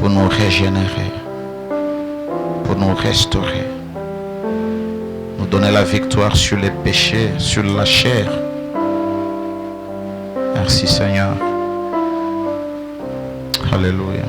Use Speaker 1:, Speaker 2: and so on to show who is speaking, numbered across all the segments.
Speaker 1: pour nous régénérer, pour nous restaurer, nous donner la victoire sur les péchés, sur la chair. Merci Seigneur. Alléluia.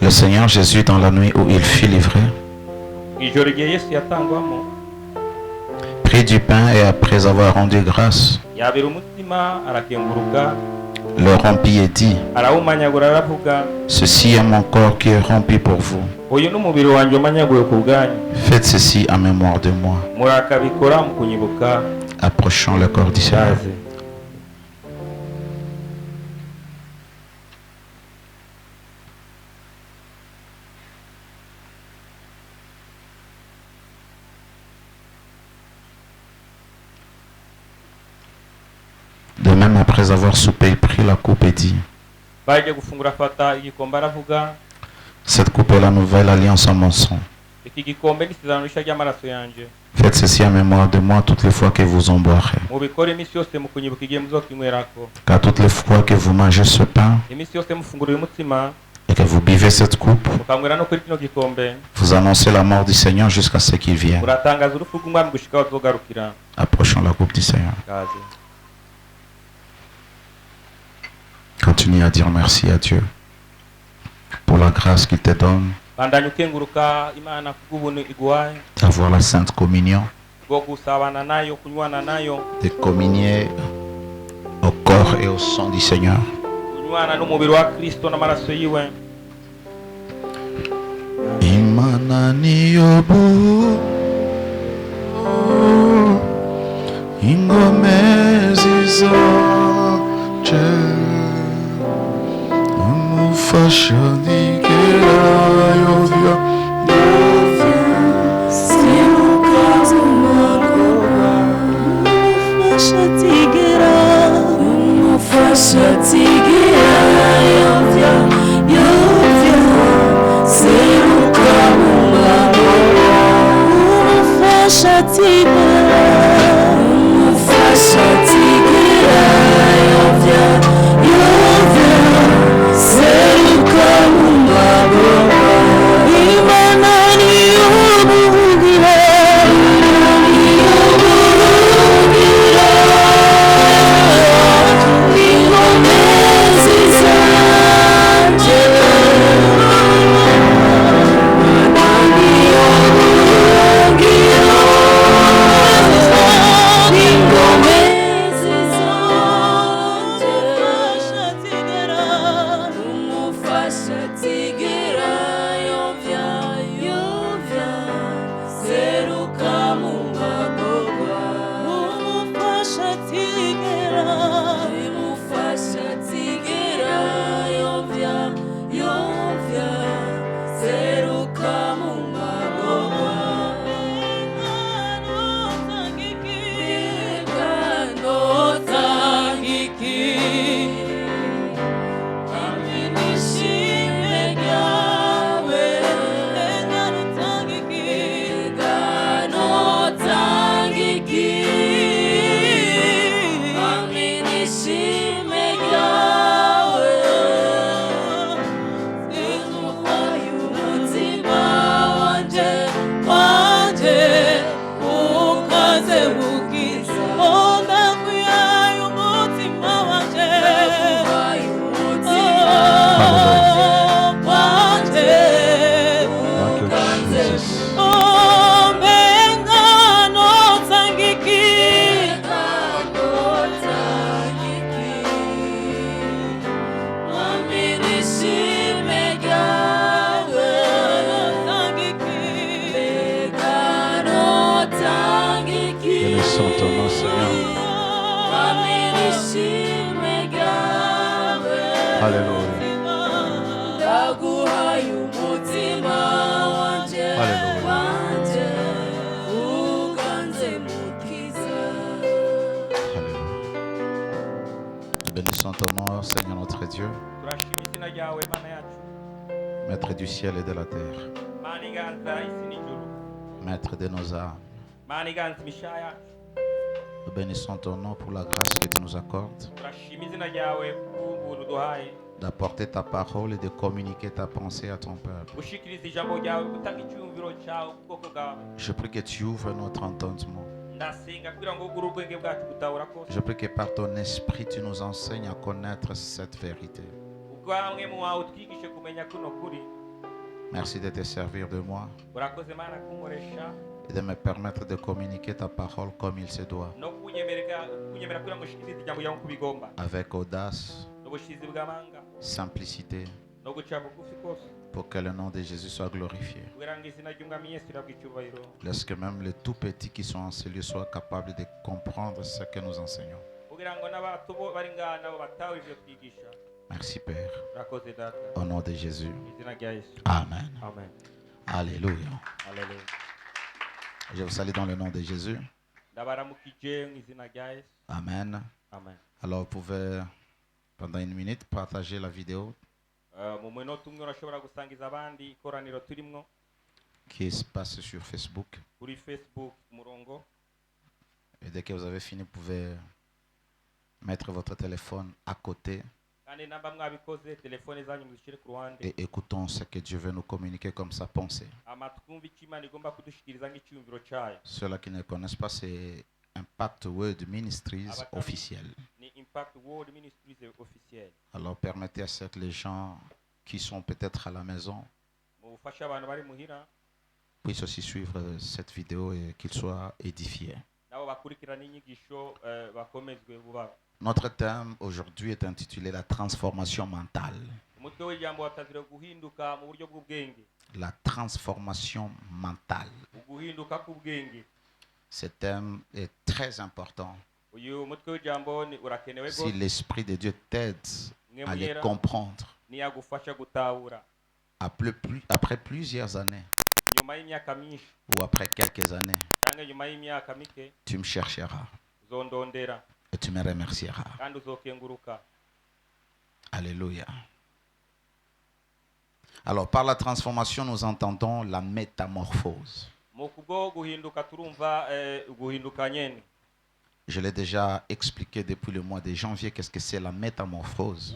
Speaker 1: Le Seigneur Jésus, dans la nuit où il fut livré, prit du pain et après avoir rendu grâce, le rompit et dit: ceci est mon corps qui est rompu pour vous. Faites ceci en mémoire de moi. Approchons le corps du Seigneur. De même, après avoir soupé, il prit la coupe et dit: cette coupe est la nouvelle alliance en mon sang. Faites ceci en mémoire de moi toutes les fois que vous en boirez. Car toutes les fois que vous mangez ce pain et que vous buvez cette coupe, vous annoncez la mort du Seigneur jusqu'à ce qu'il vienne. Approchons la coupe du Seigneur. Continue à dire merci à Dieu pour la grâce qu'il te donne d'avoir la Sainte Communion, de communier au corps et au sang du Seigneur. Imanani yobu ingomezi Fascia di Geraio
Speaker 2: Se no caso fascia di Geraio fascia di Geraio se no caso fascia di Geraio fascia di Geraio
Speaker 1: Bénissons ton nom, Seigneur. Alléluia. Bénissons ton nom, Seigneur notre Dieu, Maître du ciel et de la terre, Maître de nos âmes. Nous bénissons ton nom pour la grâce que tu nous accordes d'apporter ta parole et de communiquer ta pensée à ton peuple. Je prie que tu ouvres notre entendement. Je prie que par ton esprit tu nous enseignes à connaître cette vérité. Merci de te servir de moi et de me permettre de communiquer ta parole comme il se doit, avec audace, simplicité, pour que le nom de Jésus soit glorifié. Laisse que même les tout petits qui sont en ce lieu soient capables de comprendre ce que nous enseignons. Merci Père. Au nom de Jésus. Amen. Alléluia. Je vous salue dans le nom de Jésus. Amen. Alors vous pouvez pendant une minute partager la vidéo qui se passe sur Facebook. Et dès que vous avez fini, vous pouvez mettre votre téléphone à côté et écoutons ce que Dieu veut nous communiquer comme sa pensée. Ceux-là qui ne connaissent pas, c'est Impact World Ministries officiel. Alors permettez à ces les gens qui sont peut-être à la maison puissent aussi suivre cette vidéo et qu'ils soient édifiés. Notre thème aujourd'hui est intitulé la transformation mentale. La transformation mentale. Ce thème est très important. Si l'Esprit de Dieu t'aide à les comprendre, après plusieurs années ou après quelques années, tu me chercheras et tu me remercieras. Alléluia. Alors, par la transformation, nous entendons la métamorphose. Je l'ai déjà expliqué depuis le mois de janvier, qu'est-ce que c'est la métamorphose.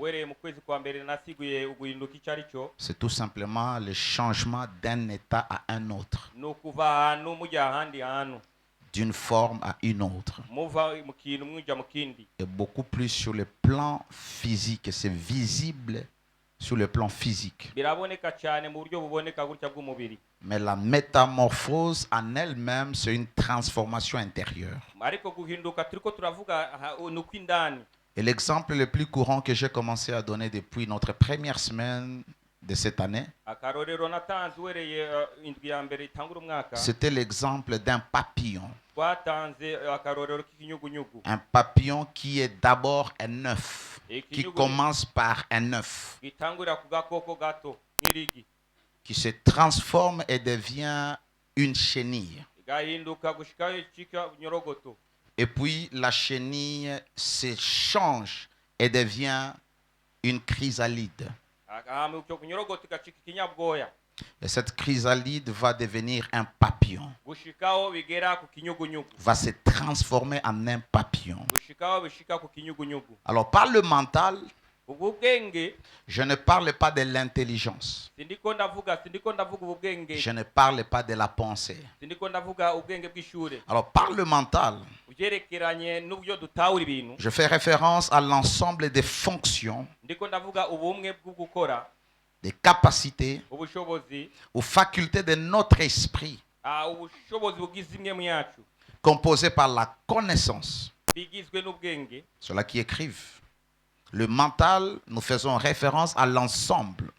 Speaker 1: C'est tout simplement le changement d'un état à un autre, d'une forme à une autre, et beaucoup plus sur le plan physique. C'est visible sur le plan physique. Mais la métamorphose en elle-même, c'est une transformation intérieure. Et l'exemple le plus courant que j'ai commencé à donner depuis notre première semaine de cette année, c'était l'exemple d'un papillon. Un papillon qui est d'abord un œuf, qui commence par un œuf, qui se transforme et devient une chenille. Et puis la chenille se change et devient une chrysalide. Et cette chrysalide va devenir un papillon, va se transformer en un papillon. Alors par le mental, je ne parle pas de l'intelligence. Je ne parle pas de la pensée. Alors par le mental, je fais référence à l'ensemble des fonctions, des capacités ou facultés de notre esprit, composées par la connaissance. Ceux-là qui écrivent. Le mental, nous faisons référence à l'ensemble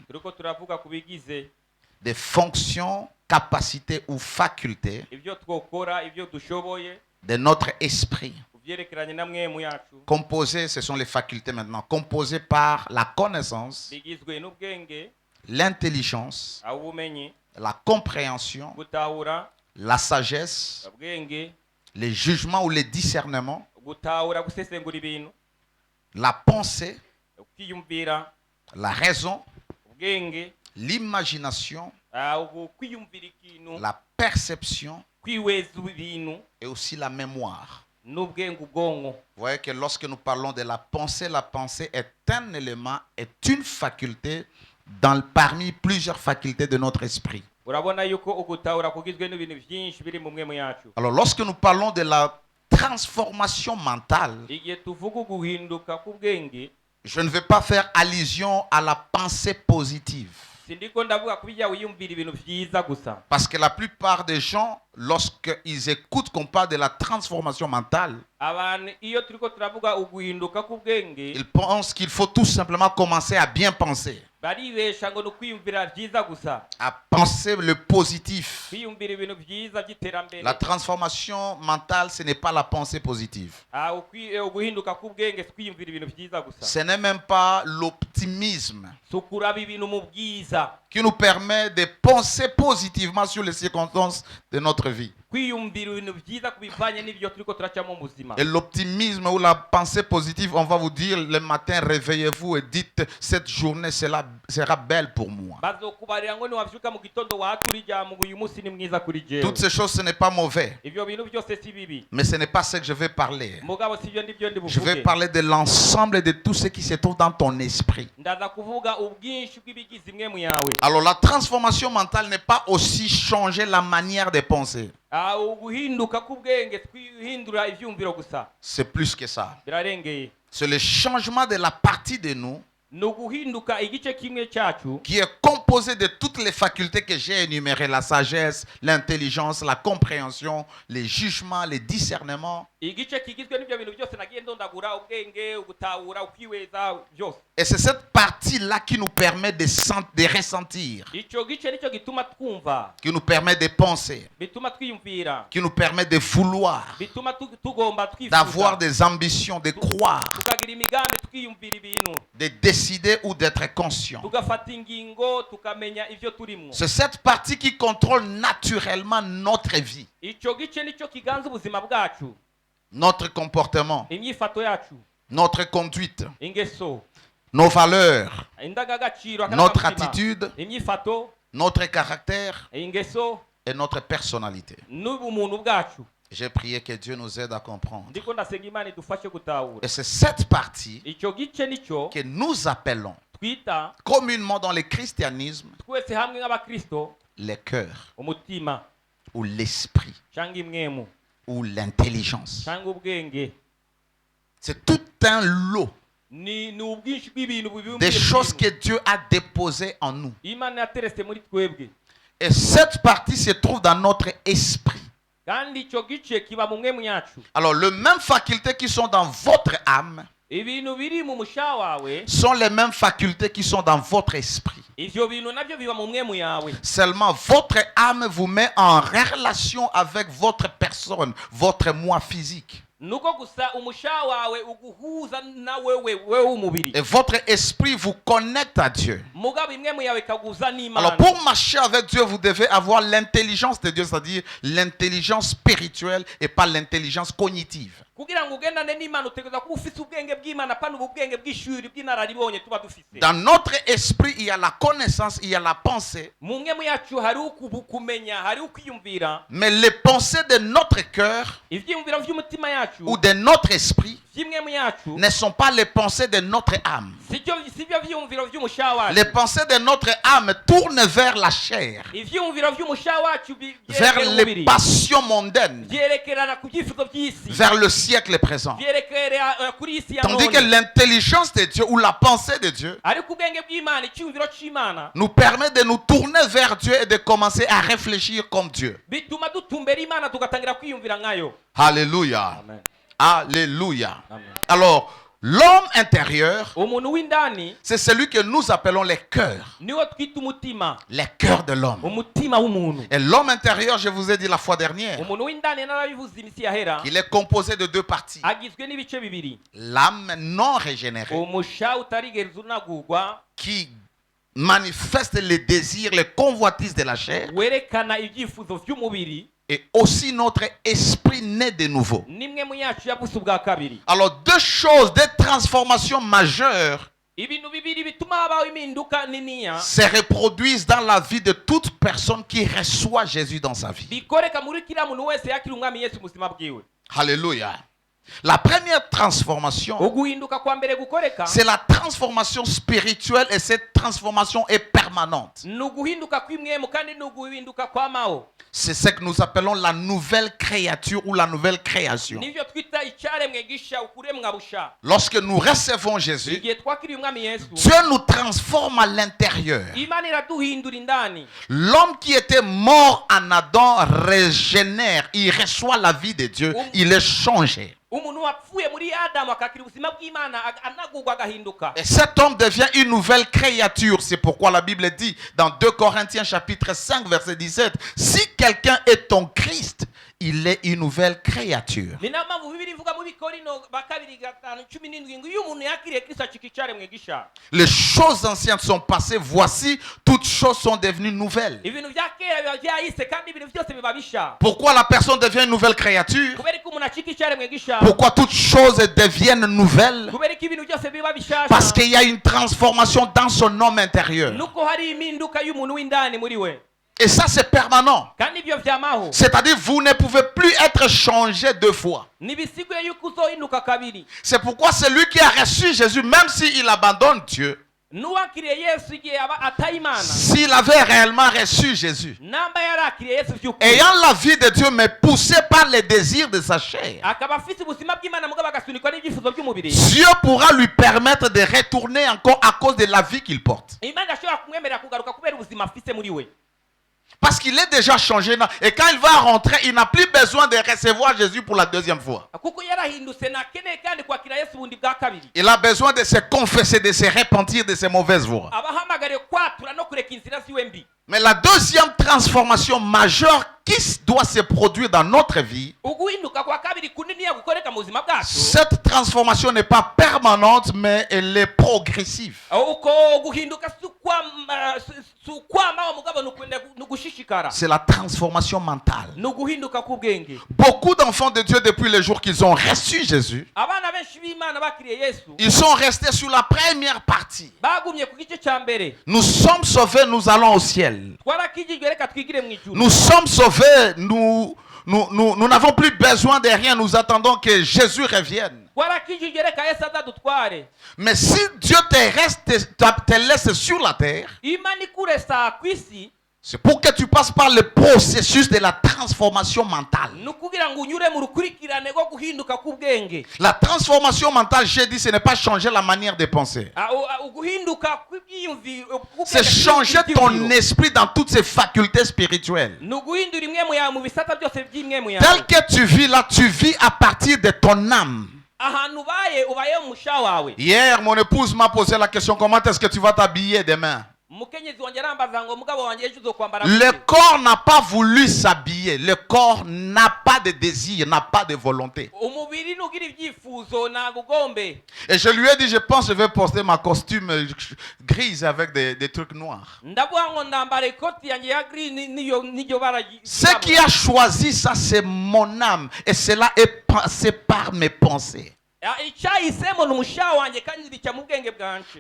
Speaker 1: des fonctions, capacités ou facultés de notre esprit, composées, ce sont les facultés maintenant, composées par la connaissance, l'intelligence, la compréhension, la sagesse, les jugements ou les discernements, la pensée, la raison, l'imagination, la perception et aussi la mémoire. Vous voyez que lorsque nous parlons de la pensée est un élément, est une faculté parmi plusieurs facultés de notre esprit. Alors lorsque nous parlons de la transformation mentale, je ne vais pas faire allusion à la pensée positive. Parce que la plupart des gens, lorsqu'ils écoutent qu'on parle de la transformation mentale, ils pensent qu'il faut tout simplement commencer à bien penser, à penser le positif. La transformation mentale, ce n'est pas la pensée positive. Ce n'est même pas l'optimisme qui nous permet de penser positivement sur les circonstances de notre vie. Et l'optimisme ou la pensée positive, on va vous dire le matin, réveillez-vous et dites cette journée sera belle pour moi. Toutes ces choses, ce n'est pas mauvais. Mais ce n'est pas ce que je vais parler. Je vais parler de l'ensemble de tout ce qui se trouve dans ton esprit. Alors la transformation mentale n'est pas aussi changer la manière de penser. C'est plus que ça. C'est le changement de la partie de nous qui est composé de toutes les facultés que j'ai énumérées, la sagesse, l'intelligence, la compréhension, les jugements, les discernements. Et c'est cette partie-là qui nous permet de ressentir, qui nous permet de penser, qui nous permet de vouloir, d'avoir des ambitions, de croire, de décider ou d'être conscient. C'est cette partie qui contrôle naturellement notre vie, notre comportement, notre conduite, nos valeurs, notre attitude, notre caractère et notre personnalité. J'ai prié que Dieu nous aide à comprendre. Et c'est cette partie que nous appelons communément dans le christianisme le cœur ou l'esprit ou l'intelligence. C'est tout un lot des choses que Dieu a déposées en nous. Et cette partie se trouve dans notre esprit. Alors, les mêmes facultés qui sont dans votre âme sont les mêmes facultés qui sont dans votre esprit. Seulement, votre âme vous met en relation avec votre personne, votre moi physique. Et votre esprit vous connecte à Dieu. Alors pour marcher avec Dieu, vous devez avoir l'intelligence de Dieu, c'est-à-dire l'intelligence spirituelle et pas l'intelligence cognitive. Dans notre esprit, il y a la connaissance, il y a la pensée. Mais les pensées de notre cœur ou de notre esprit ne sont pas les pensées de notre âme. Les pensées de notre âme tournent vers la chair, vers les passions mondaines, vers le siècle présent. Tandis que l'intelligence de Dieu ou la pensée de Dieu nous permet de nous tourner vers Dieu et de commencer à réfléchir comme Dieu. Alléluia.
Speaker 2: Amen.
Speaker 1: Alléluia.
Speaker 2: Amen.
Speaker 1: Alors, L'homme intérieur, c'est celui que nous appelons les cœurs. Les cœurs de l'homme. Et l'homme intérieur, je vous ai dit la fois dernière, qu'il est composé de deux parties. L'âme non régénérée, qui manifeste les désirs, les convoitises de la chair, et aussi notre esprit né de nouveau. Alors deux choses, des transformations majeures se reproduisent dans la vie de toute personne qui reçoit Jésus dans sa vie. Alléluia. La première transformation, c'est la transformation spirituelle, et cette transformation est permanente. C'est ce que nous appelons la nouvelle créature ou la nouvelle création. Lorsque nous recevons Jésus, Dieu nous transforme à l'intérieur. L'homme qui était mort en Adam régénère, il reçoit la vie de Dieu, il est changé. Et cet homme devient une nouvelle créature. C'est pourquoi la Bible dit dans 2 Corinthiens chapitre 5 verset 17, si quelqu'un est en Christ, il est une nouvelle créature. Les choses anciennes sont passées, voici toutes choses sont devenues nouvelles. Pourquoi la personne devient une nouvelle créature? Pourquoi toutes choses deviennent nouvelles? Parce qu'il y a une transformation dans son homme intérieur. Et ça c'est permanent. C'est-à-dire vous ne pouvez plus être changé deux fois. C'est pourquoi celui qui a reçu Jésus, même s'il abandonne Dieu, s'il avait réellement reçu Jésus, ayant la vie de Dieu mais poussé par les désirs de sa chair, Dieu pourra lui permettre de retourner encore à cause de la vie qu'il porte. Parce qu'il est déjà changé. Et quand il va rentrer, il n'a plus besoin de recevoir Jésus pour la deuxième fois. Il a besoin de se confesser, de se repentir de ses mauvaises voies. Mais la deuxième transformation majeure qui doit se produire dans notre vie, cette transformation n'est pas permanente, mais elle est progressive. C'est la transformation mentale. Beaucoup d'enfants de Dieu, depuis le jour qu'ils ont reçu Jésus, ils sont restés sur la première partie. Nous sommes sauvés, nous allons au ciel. Nous sommes sauvés, nous n'avons plus besoin de rien, nous attendons que Jésus revienne. Mais si Dieu te laisse sur la terre, c'est pour que tu passes par le processus de la transformation mentale. La transformation mentale, j'ai dit, ce n'est pas changer la manière de penser. C'est changer ton esprit dans toutes ses facultés spirituelles. Tel que tu vis là, tu vis à partir de ton âme. Hier, mon épouse m'a posé la question, comment est-ce que tu vas t'habiller demain? Le corps n'a pas voulu s'habiller. Le corps n'a pas de désir, n'a pas de volonté. Et je lui ai dit, je pense que je vais porter ma costume grise avec des trucs noirs. Ce qui a choisi ça, c'est mon âme. Et cela est passé par mes pensées.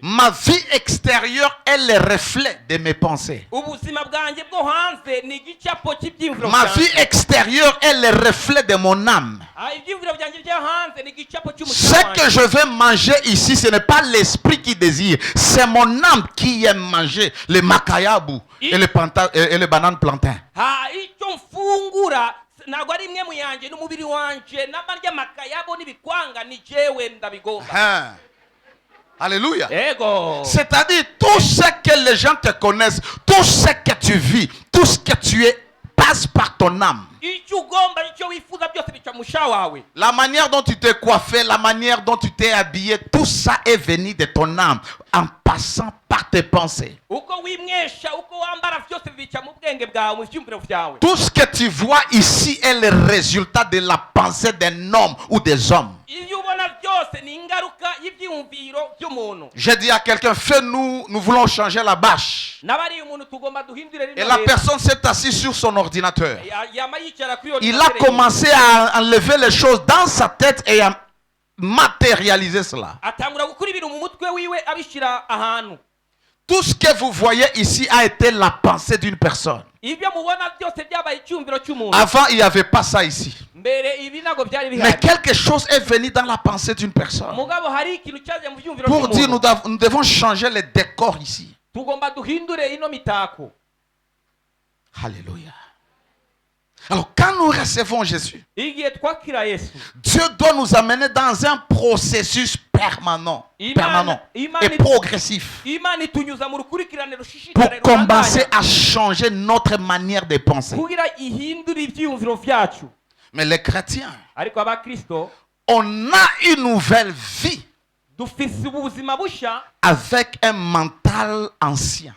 Speaker 1: Ma vie extérieure est le reflet de mes pensées. Ma vie extérieure est le reflet de mon âme. Ce que je vais manger ici, ce n'est pas l'esprit qui désire, c'est mon âme qui aime manger le makayabu et les bananes plantains. Alléluia. C'est-à-dire tout ce que les gens te connaissent, tout ce que tu vis, tout ce que tu es passe par ton âme. La manière dont tu t'es coiffé, la manière dont tu t'es habillé, tout ça est venu de ton âme en passant par tes pensées. Tout ce que tu vois ici est le résultat de la pensée d'un homme ou des hommes. J'ai dit à quelqu'un, fais-nous, nous voulons changer la bâche. Et la personne s'est assise sur son ordinateur. Il a commencé à enlever les choses dans sa tête et à matérialiser cela. Tout ce que vous voyez ici a été la pensée d'une personne. Avant, il n'y avait pas ça ici. Mais quelque chose est venu dans la pensée d'une personne pour dire nous devons changer les décors ici. Alléluia. Alors quand nous recevons Jésus, Dieu doit nous amener dans un processus permanent et progressif pour commencer à changer notre manière de penser. Mais les chrétiens, on a une nouvelle vie avec un mental ancien.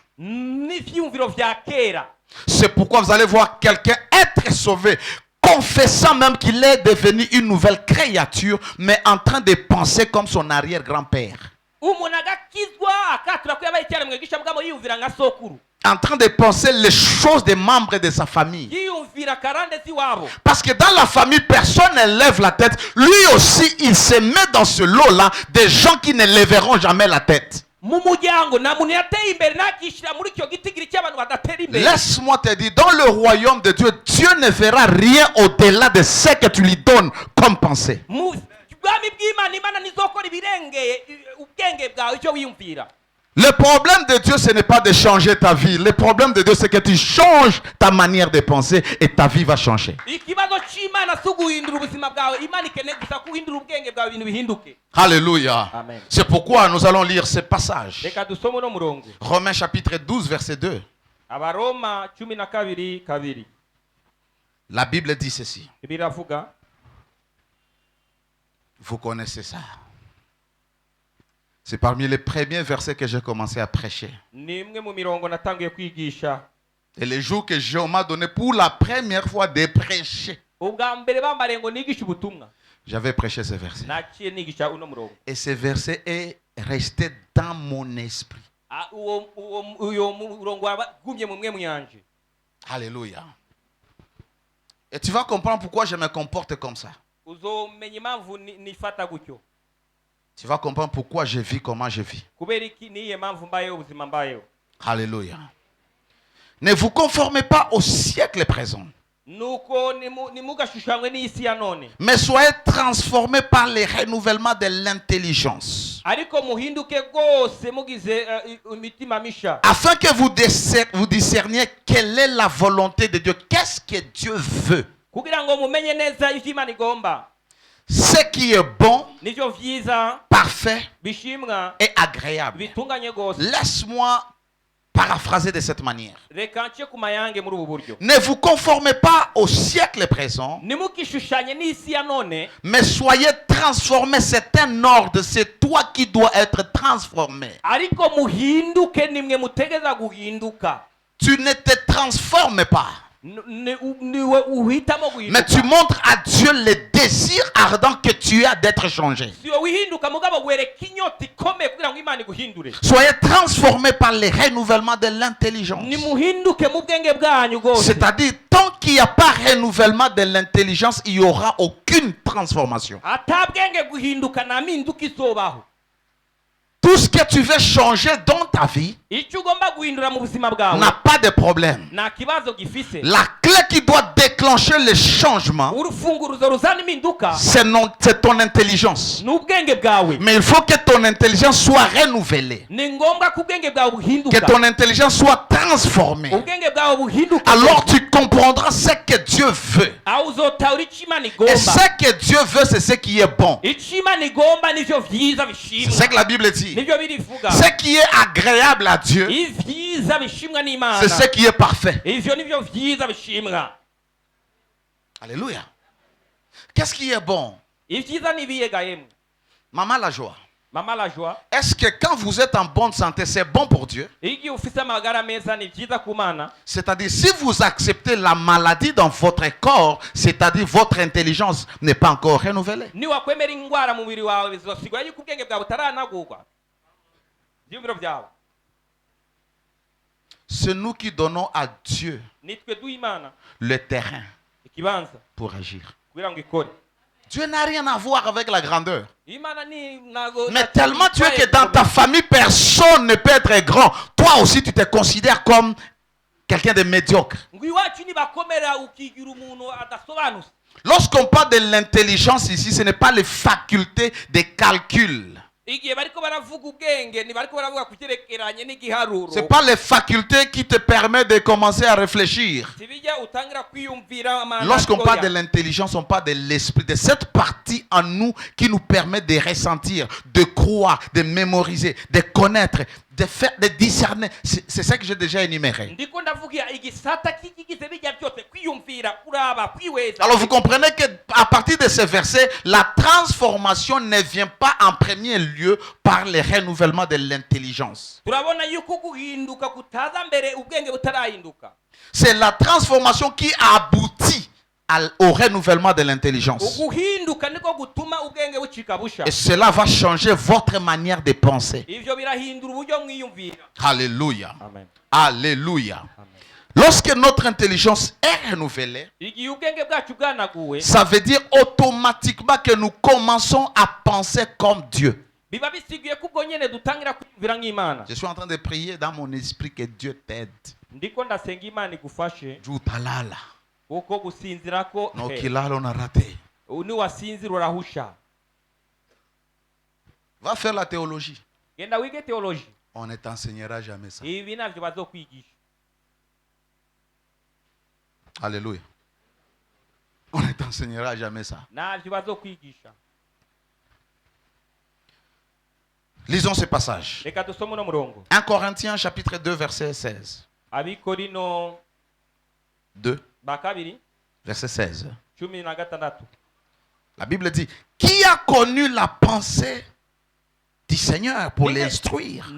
Speaker 1: C'est pourquoi vous allez voir quelqu'un être sauvé, confessant même qu'il est devenu une nouvelle créature, mais en train de penser comme son arrière-grand-père. En train de penser les choses des membres de sa famille. Parce que dans la famille, personne ne lève la tête. Lui aussi, il se met dans ce lot-là des gens qui ne lèveront jamais la tête. Laisse-moi te dire, dans le royaume de Dieu, Dieu ne verra rien au-delà de ce que tu lui donnes comme pensée. Le problème de Dieu, ce n'est pas de changer ta vie. Le problème de Dieu, c'est que tu changes ta manière de penser et ta vie va changer. Alléluia. C'est pourquoi nous allons lire ce passage. Romains chapitre 12, verset 2. La Bible dit ceci. Vous connaissez ça. C'est parmi les premiers versets que j'ai commencé à prêcher. Et les jours que Dieu m'a donné pour la première fois de prêcher, j'avais prêché ce verset. Et ce verset est resté dans mon esprit. Alléluia. Et tu vas comprendre pourquoi je me comporte comme ça. Tu vas comprendre pourquoi je vis comment je vis. Alléluia. Ne vous conformez pas au siècle présent, mais soyez transformés par le renouvellement de l'intelligence, afin que vous discerniez quelle est la volonté de Dieu. Qu'est-ce que Dieu veut? Ce qui est bon, parfait et agréable. Laisse-moi paraphraser de cette manière. Ne vous conformez pas au siècle présent, mais soyez transformés. C'est un ordre, c'est toi qui dois être transformé. Tu ne te transformes pas, mais tu montres à Dieu le désir ardent que tu as d'être changé. Soyez transformés par le renouvellement de l'intelligence. C'est-à-dire, tant qu'il n'y a pas renouvellement de l'intelligence, il n'y aura aucune transformation. Tout ce que tu veux changer dans ta vie n'a pas de problème. La clé qui doit déclencher le changement, c'est ton intelligence. Mais il faut que ton intelligence soit renouvelée, que ton intelligence soit transformée. Alors tu comprendras ce que Dieu veut. Et ce que Dieu veut, c'est ce qui est bon. C'est ce que la Bible dit. Ce qui est agréable à Dieu, c'est ce qui est parfait. Alléluia. Qu'est-ce qui est bon? Maman la joie.
Speaker 3: Maman la joie.
Speaker 1: Est-ce que quand vous êtes en bonne santé, c'est bon pour Dieu? C'est-à-dire, si vous acceptez la maladie dans votre corps, c'est-à-dire votre intelligence n'est pas encore renouvelée. C'est nous qui donnons à Dieu le terrain pour agir. Dieu n'a rien à voir avec la grandeur. Mais tellement tu es que dans ta famille, personne ne peut être grand. Toi aussi, tu te considères comme quelqu'un de médiocre. Lorsqu'on parle de l'intelligence ici, ce n'est pas les facultés de calcul. Ce n'est pas les facultés qui te permettent de commencer à réfléchir. Lorsqu'on parle de l'intelligence, on parle de l'esprit, de cette partie en nous qui nous permet de ressentir, de croire, de mémoriser, de connaître, de faire, de discerner. C'est ça que j'ai déjà énuméré. Alors vous comprenez qu'à partir de ce verset, la transformation ne vient pas en premier lieu par le renouvellement de l'intelligence. C'est la transformation qui aboutit au renouvellement de l'intelligence. Et cela va changer votre manière de penser. Alléluia.
Speaker 3: Amen.
Speaker 1: Alléluia.
Speaker 3: Amen.
Speaker 1: Lorsque notre intelligence est renouvelée, ça veut dire automatiquement que nous commençons à penser comme Dieu. Je suis en train de prier dans mon esprit que Dieu t'aide. Jutalala. Nokilala on a raté. Va faire la théologie. On ne t'enseignera jamais ça. Alléluia. On ne t'enseignera jamais ça. Lisons ce passage. 1 Corinthiens chapitre 2 verset 16. 2 verset 16. La Bible dit, qui a connu la pensée du Seigneur pour l'instruire?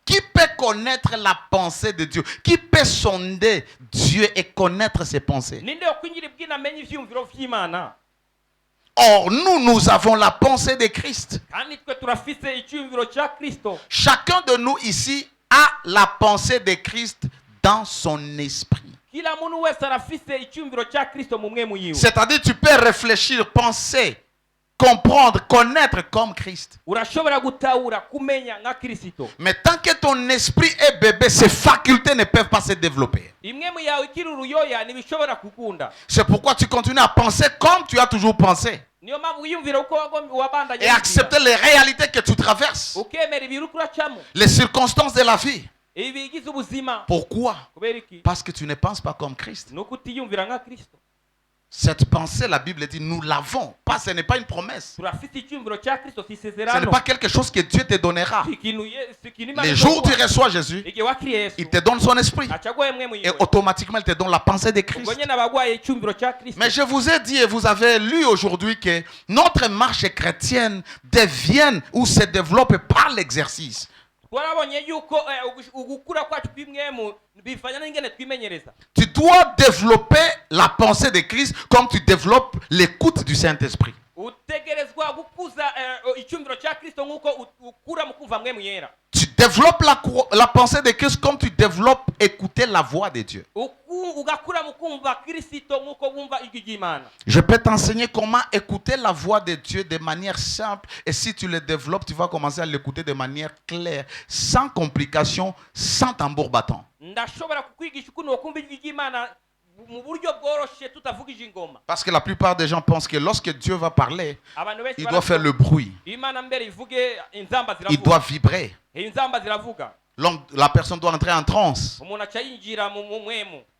Speaker 1: Qui peut connaître la pensée de Dieu? Qui peut sonder Dieu et connaître ses pensées? Or, nous avons la pensée de Christ. Chacun de nous ici a la pensée de Christ dans son esprit. C'est-à-dire, tu peux réfléchir, penser, comprendre, connaître comme Christ. Mais tant que ton esprit est bébé, ses facultés ne peuvent pas se développer. C'est pourquoi tu continues à penser comme tu as toujours pensé. Et accepter les réalités que tu traverses. Les circonstances de la vie. Pourquoi? Parce que tu ne penses pas comme Christ. Cette pensée, la Bible dit, nous l'avons. Ce n'est pas une promesse. Ce n'est pas quelque chose que Dieu te donnera. Les jours où tu reçois Jésus, il te donne son esprit. Et automatiquement, il te donne la pensée de Christ. Mais je vous ai dit et vous avez lu aujourd'hui que notre marche chrétienne devienne ou se développe par l'exercice. Tu dois développer la pensée de Christ comme tu développes l'écoute du Saint-Esprit. Tu développes la pensée de Christ comme tu développes écouter la voix de Dieu. Je peux t'enseigner comment écouter la voix de Dieu de manière simple. Et si tu le développes, tu vas commencer à l'écouter de manière claire, sans complications, sans tambour battant. Parce que la plupart des gens pensent que lorsque Dieu va parler, il doit faire le bruit. Il doit vibrer. La personne doit entrer en transe.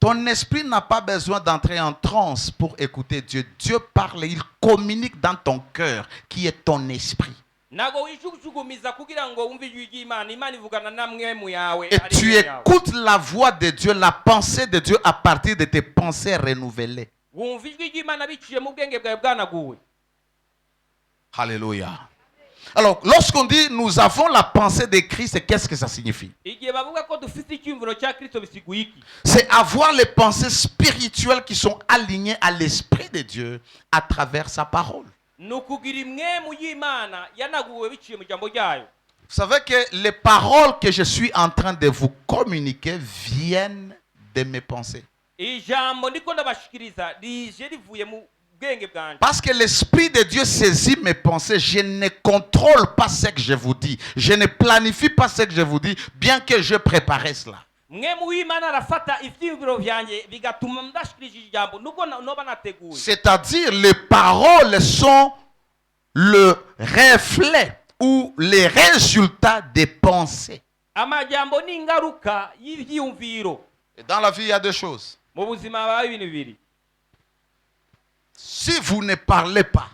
Speaker 1: Ton esprit n'a pas besoin d'entrer en transe pour écouter Dieu. Dieu parle, il communique dans ton cœur qui est ton esprit. Et tu écoutes la voix de Dieu, la pensée de Dieu à partir de tes pensées renouvelées. Alléluia. Alors, lorsqu'on dit nous avons la pensée de Christ, qu'est-ce que ça signifie? C'est avoir les pensées spirituelles qui sont alignées à l'Esprit de Dieu à travers sa parole. Vous savez que les paroles que je suis en train de vous communiquer viennent de mes pensées. Parce que l'Esprit de Dieu saisit mes pensées, je ne contrôle pas ce que je vous dis. Je ne planifie pas ce que je vous dis, bien que je préparais cela. C'est-à-dire, les paroles sont le reflet ou les résultats des pensées. Et dans la vie, il y a deux choses. Si vous ne parlez pas,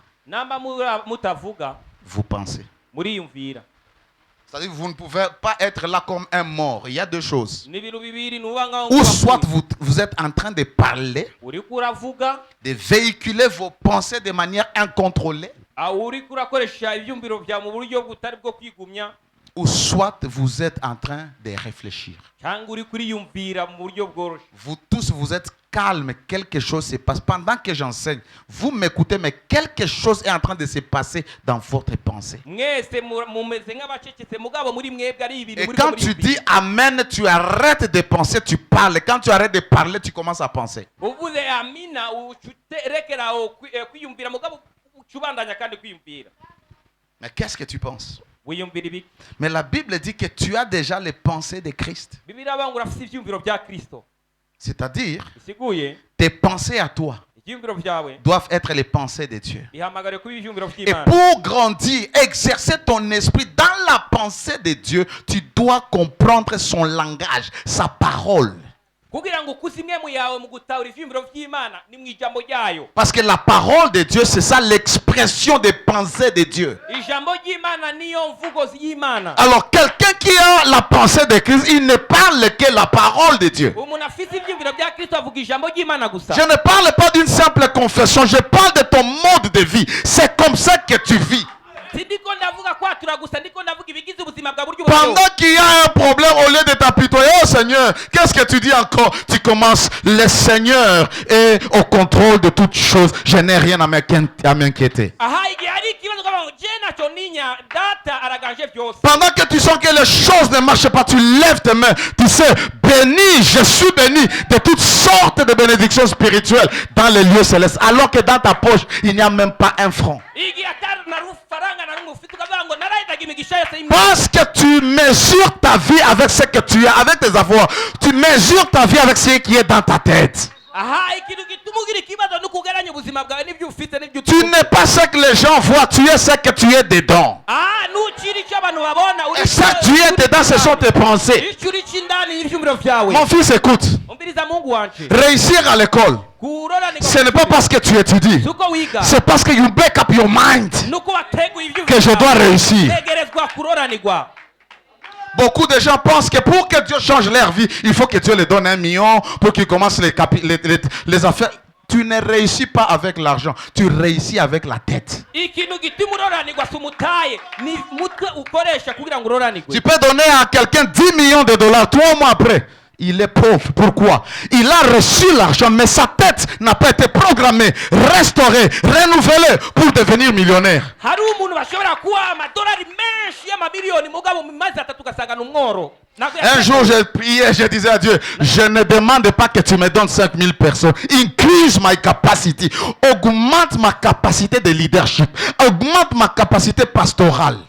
Speaker 1: vous pensez. C'est-à-dire que vous ne pouvez pas être là comme un mort. Il y a deux choses. Ou soit vous êtes en train de parler, de véhiculer vos pensées de manière incontrôlée. Ou soit vous êtes en train de réfléchir. Vous tous, vous êtes calmes, quelque chose se passe. Pendant que j'enseigne, vous m'écoutez, mais quelque chose est en train de se passer dans votre pensée. Et quand tu dis Amen, tu arrêtes de penser, tu parles. Quand tu arrêtes de parler, tu commences à penser. Mais qu'est-ce que tu penses? Mais la Bible dit que tu as déjà les pensées de Christ. C'est-à-dire, tes pensées à toi doivent être les pensées de Dieu. Et pour grandir, exercer ton esprit dans la pensée de Dieu, tu dois comprendre son langage, sa parole. Parce que la parole de Dieu, c'est ça l'expression des pensées de Dieu. Alors quelqu'un qui a la pensée de Christ, il ne parle que la parole de Dieu. Je ne parle pas d'une simple confession, je parle de ton mode de vie. C'est comme ça que tu vis. Pendant qu'il y a un problème, au lieu de t'apitoyer, oh Seigneur, qu'est-ce que tu dis encore? Tu commences, le Seigneur est au contrôle de toutes choses. Je n'ai rien à m'inquiéter. Pendant que tu sens que les choses ne marchent pas, tu lèves tes mains. Tu sais, béni, je suis béni de toutes sortes de bénédictions spirituelles dans les lieux célestes. Alors que dans ta poche, il n'y a même pas un franc. Parce que tu mesures ta vie avec ce que tu as, avec tes avoirs. Tu mesures ta vie avec ce qui est dans ta tête. Tu n'es pas ce que les gens voient, tu es ce que tu es dedans. Et ce que tu es dedans, ce sont tes pensées. Mon fils, écoute. Réussir à l'école, ce n'est pas parce que tu étudies, c'est parce que you make up your mind que je dois réussir. Beaucoup de gens pensent que pour que Dieu change leur vie, il faut que Dieu les donne 1 million pour qu'ils commencent les affaires. Tu ne réussis pas avec l'argent, tu réussis avec la tête. Tu peux donner à quelqu'un 10 millions de dollars, 3 mois après. Il est pauvre. Pourquoi? Il a reçu l'argent, mais sa tête n'a pas été programmée, restaurée, renouvelée pour devenir millionnaire. Un jour, j'ai prié, je disais à Dieu, je ne demande pas que tu me donnes 5000 personnes. Increase my capacity. Augmente ma capacité de leadership. Augmente ma capacité pastorale.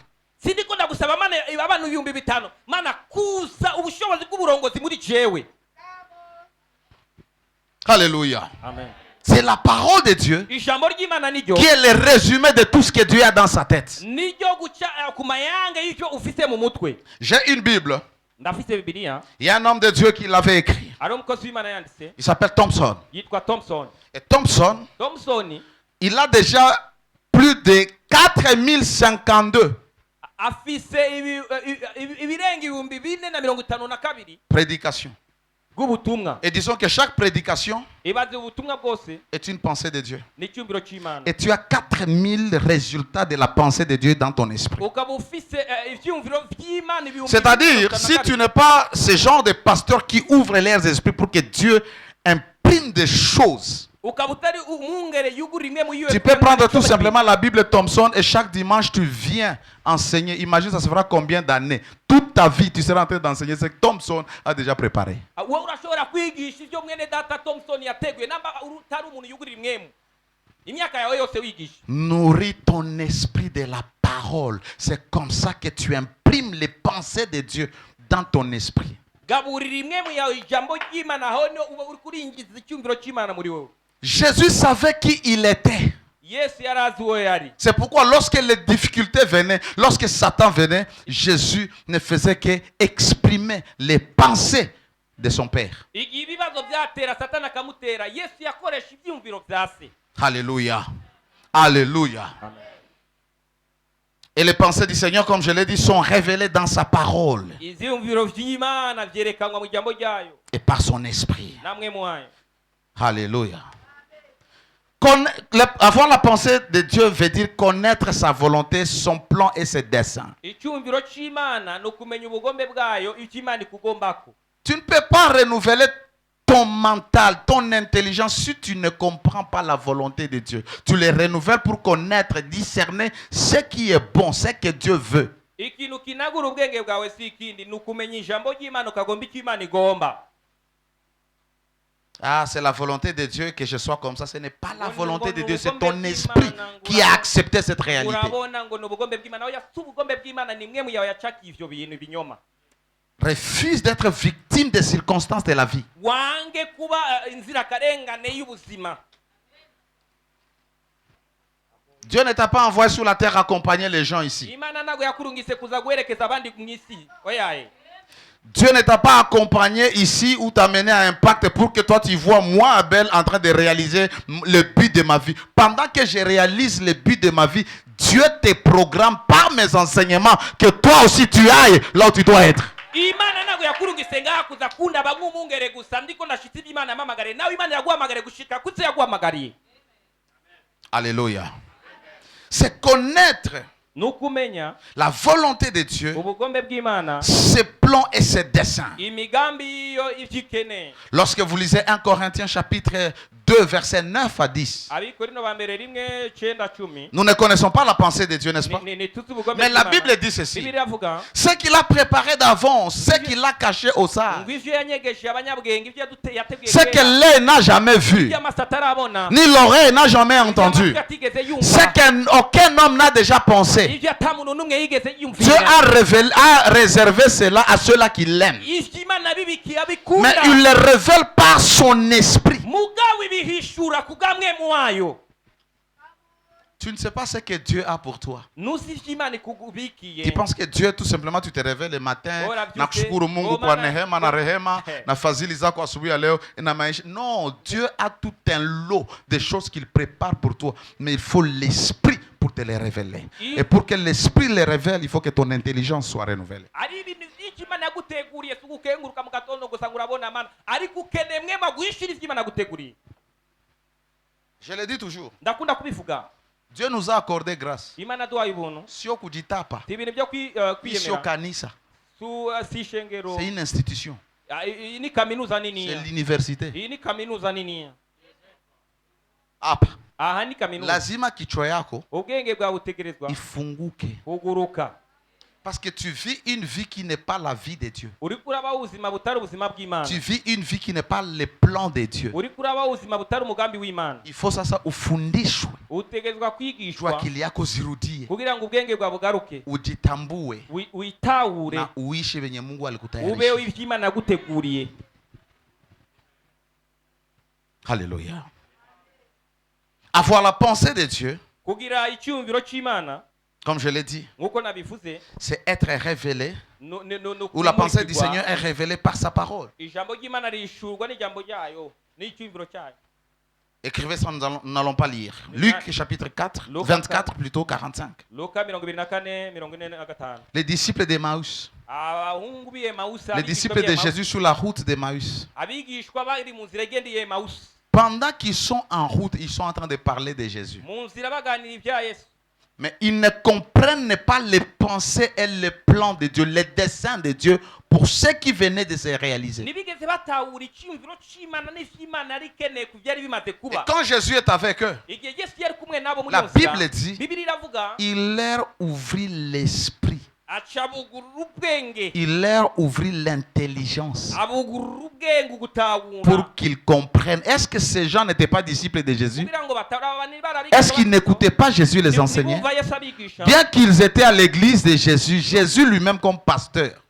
Speaker 1: Alléluia. Amen. C'est la parole de Dieu qui est le résumé de tout ce que Dieu a dans sa tête. J'ai une Bible. Il y a un homme de Dieu qui l'avait écrit. Il s'appelle Thompson. Et Thompson, il a déjà plus de 4052 Prédication. Et disons que chaque prédication est une pensée de Dieu. Et tu as 4000 résultats de la pensée de Dieu dans ton esprit. C'est-à-dire, si tu n'es pas ce genre de pasteur qui ouvre leurs esprits pour que Dieu imprime des choses, tu peux prendre tout simplement la Bible Thompson et chaque dimanche tu viens enseigner. Imagine, ça se fera combien d'années? Toute ta vie, tu seras en train d'enseigner ce que Thompson a déjà préparé. Nourris ton esprit de la parole. C'est comme ça que tu imprimes les pensées de Dieu dans ton esprit. Jésus savait qui il était. C'est pourquoi lorsque les difficultés venaient, lorsque Satan venait, Jésus ne faisait qu'exprimer les pensées de son Père. Alléluia. Alléluia. Amen. Et les pensées du Seigneur, comme je l'ai dit, sont révélées dans sa parole et par son esprit. Alléluia. Avoir la pensée de Dieu veut dire connaître sa volonté, son plan et ses desseins. Tu ne peux pas renouveler ton mental, ton intelligence si tu ne comprends pas la volonté de Dieu. Tu les renouvelles pour connaître, discerner ce qui est bon, ce que Dieu veut. Ah, c'est la volonté de Dieu que je sois comme ça. Ce n'est pas la volonté de Dieu, c'est ton esprit qui a accepté cette réalité. Refuse d'être victime des circonstances de la vie. Dieu ne t'a pas envoyé sur la terre accompagner les gens ici. Dieu ne t'a pas accompagné ici ou t'amené à Impact pour que toi tu vois moi, Abel, en train de réaliser le but de ma vie. Pendant que je réalise le but de ma vie, Dieu te programme par mes enseignements que toi aussi tu ailles là où tu dois être. Alléluia. C'est connaître la volonté de Dieu, ses plans et ses desseins. Lorsque vous lisez 1 Corinthiens chapitre 2 versets 9 à 10, nous ne connaissons pas la pensée de Dieu, n'est-ce pas? Mais la Bible dit ceci: ce qu'il a préparé d'avance, ce qu'il a caché aux sages, ce que l'œil n'a jamais vu, ni l'oreille n'a jamais entendu, ce qu'aucun homme n'a déjà pensé, Dieu a réservé cela à ceux-là qui l'aiment. Mais il le révèle par son esprit. Tu ne sais pas ce que Dieu a pour toi. Tu penses que Dieu, tout simplement, tu te réveilles le matin. Non, Dieu a tout un lot de choses qu'il prépare pour toi. Mais il faut l'esprit pour te les révéler. Et pour que l'esprit les révèle, il faut que ton intelligence soit renouvelée. Je le dis toujours. Dieu nous a accordé grâce. Sio kujitapa. Sio kanisa. C'est une institution. C'est l'université. Hapa. Lazima kichwa yako ifunguke. Parce que tu vis une vie qui n'est pas la vie de Dieu. Tu vis une vie qui n'est pas le plan de Dieu. Il faut sasa ufundishwe. Jua akili yako zirudie. Ujitambue. Na uishi venye Mungu alikutayarisha. Alléluia. Avoir la pensée de Dieu, comme je l'ai dit, c'est être révélé, ou la pensée du Seigneur est révélée par sa parole. Écrivez ça, nous n'allons pas lire. Luc chapitre 4, 24 plutôt 45. Les disciples d'Emmaüs. Les disciples de Jésus sur la route d'Emmaüs. Pendant qu'ils sont en route, ils sont en train de parler de Jésus. Mais ils ne comprennent pas les pensées et les plans de Dieu, les desseins de Dieu pour ce qui venait de se réaliser. Et quand Jésus est avec eux, la Bible dit, il leur ouvrit l'esprit. Il leur ouvrit l'intelligence pour qu'ils comprennent. Est-ce que ces gens n'étaient pas disciples de Jésus? Est-ce qu'ils n'écoutaient pas Jésus les enseigner? Bien qu'ils étaient à l'église de Jésus, Jésus lui-même comme pasteur,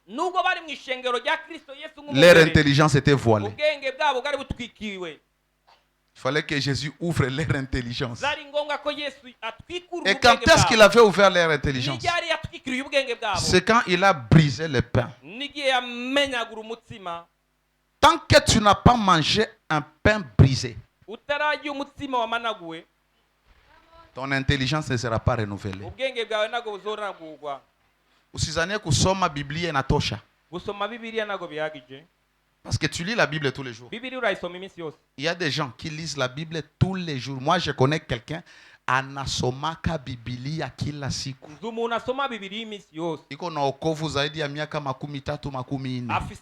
Speaker 1: leur intelligence était voilée. Il fallait que Jésus ouvre leur intelligence. Et quand est-ce qu'il avait ouvert leur intelligence? C'est quand il a brisé le pain. Tant que tu n'as pas mangé un pain brisé, ton intelligence ne sera pas renouvelée. Usizanie kusoma Biblia inatosha. Parce que tu lis la Bible tous les jours. Il y a des gens qui lisent la Bible tous les jours. Moi, je connais quelqu'un, anasomaka Biblia kila siku. Iko na okovu zaidi ya miaka 30-40.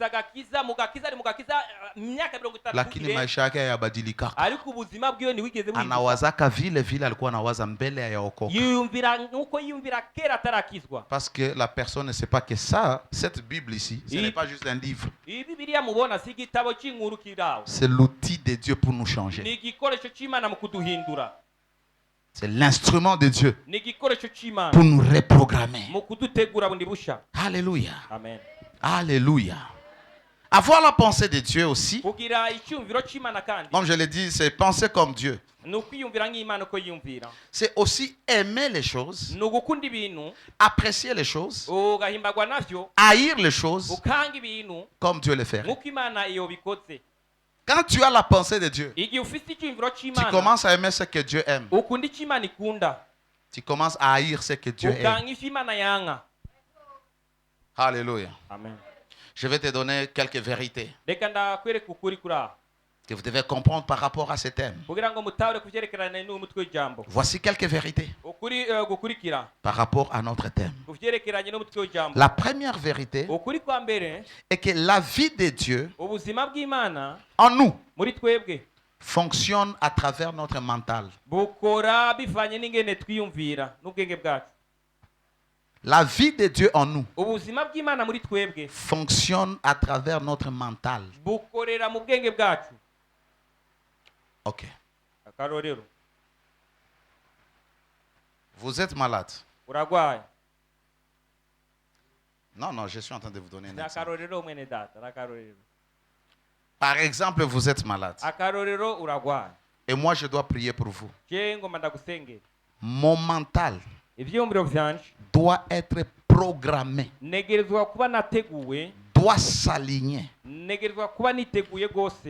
Speaker 1: Lakini maisha yake hayabadilika. Anawazaka vile vile alikuwa anawaza mbele ya okoka. Parce que la personne ne sait pas que ça, cette Bible ici, ce n'est pas juste un livre. C'est l'outil de Dieu pour nous changer. C'est l'instrument de Dieu pour nous reprogrammer. Alléluia.
Speaker 3: Amen.
Speaker 1: Alléluia. Avoir la pensée de Dieu aussi, comme je l'ai dit, c'est penser comme Dieu. C'est aussi aimer les choses, apprécier les choses, haïr les choses comme Dieu le fait. Quand tu as la pensée de Dieu, tu commences à aimer ce que Dieu aime. Tu commences à haïr ce que Dieu aime. Alléluia.
Speaker 3: Amen.
Speaker 1: Je vais te donner quelques vérités que vous devez comprendre par rapport à ce thème. Voici quelques vérités par rapport à notre thème. La première vérité est que la vie de Dieu en nous fonctionne à travers notre mental. La vie de Dieu en nous fonctionne à travers notre mental. Ok. Vous êtes malade. Non, je suis en train de vous donner un exemple. Par exemple, vous êtes malade. Et moi, je dois prier pour vous. Mon mental doit être programmé, doit s'aligner,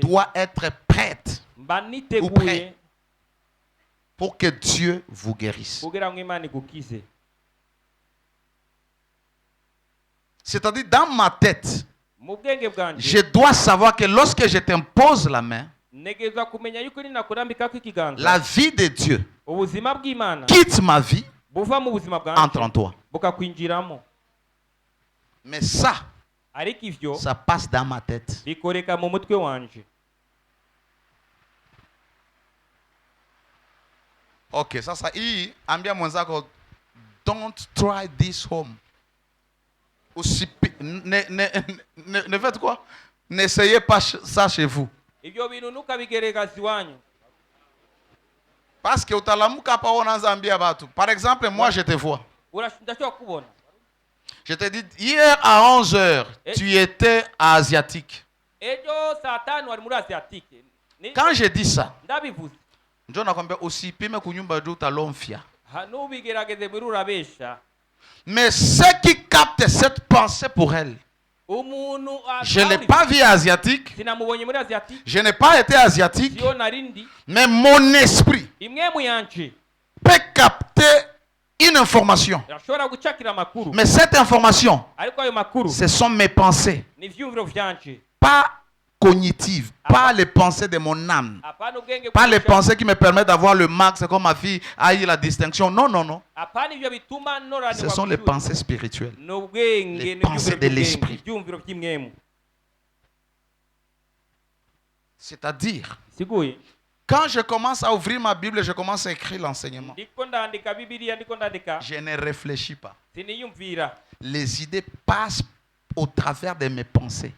Speaker 1: doit être prête ou prêt pour que Dieu vous guérisse. C'est-à-dire, dans ma tête, je dois savoir que lorsque je t'impose la main, la vie de Dieu quitte ma vie, entre en toi. Mais ça passe dans ma tête. Ok, sasa hii ambia mwenzako, don't try this home. Ne faites quoi? N'essayez pas ça chez vous. Parce que utalamuka hapa unaanza ambia watu. Par exemple, moi je te vois. Je te dis, hier à 11h, tu étais asiatique. Quand je dis ça, John nakwambia usipime kunyumba juu utalomfia. Mais ceux qui captent cette pensée pour elle, Je ne l'ai pas vu asiatique. Je n'ai pas été asiatique. Mais mon esprit peut capter une information. Mais cette information, ce sont mes pensées. Pas cognitives. Pas les pensées de mon âme. Pas les pensées qui me permettent d'avoir le max comme ma fille a eu la distinction. Non, non, non. Ce sont les pensées spirituelles. Les pensées de l'esprit. C'est-à-dire, quand je commence à ouvrir ma Bible, je commence à écrire l'enseignement. Je ne réfléchis pas. Les idées passent au travers de mes pensées.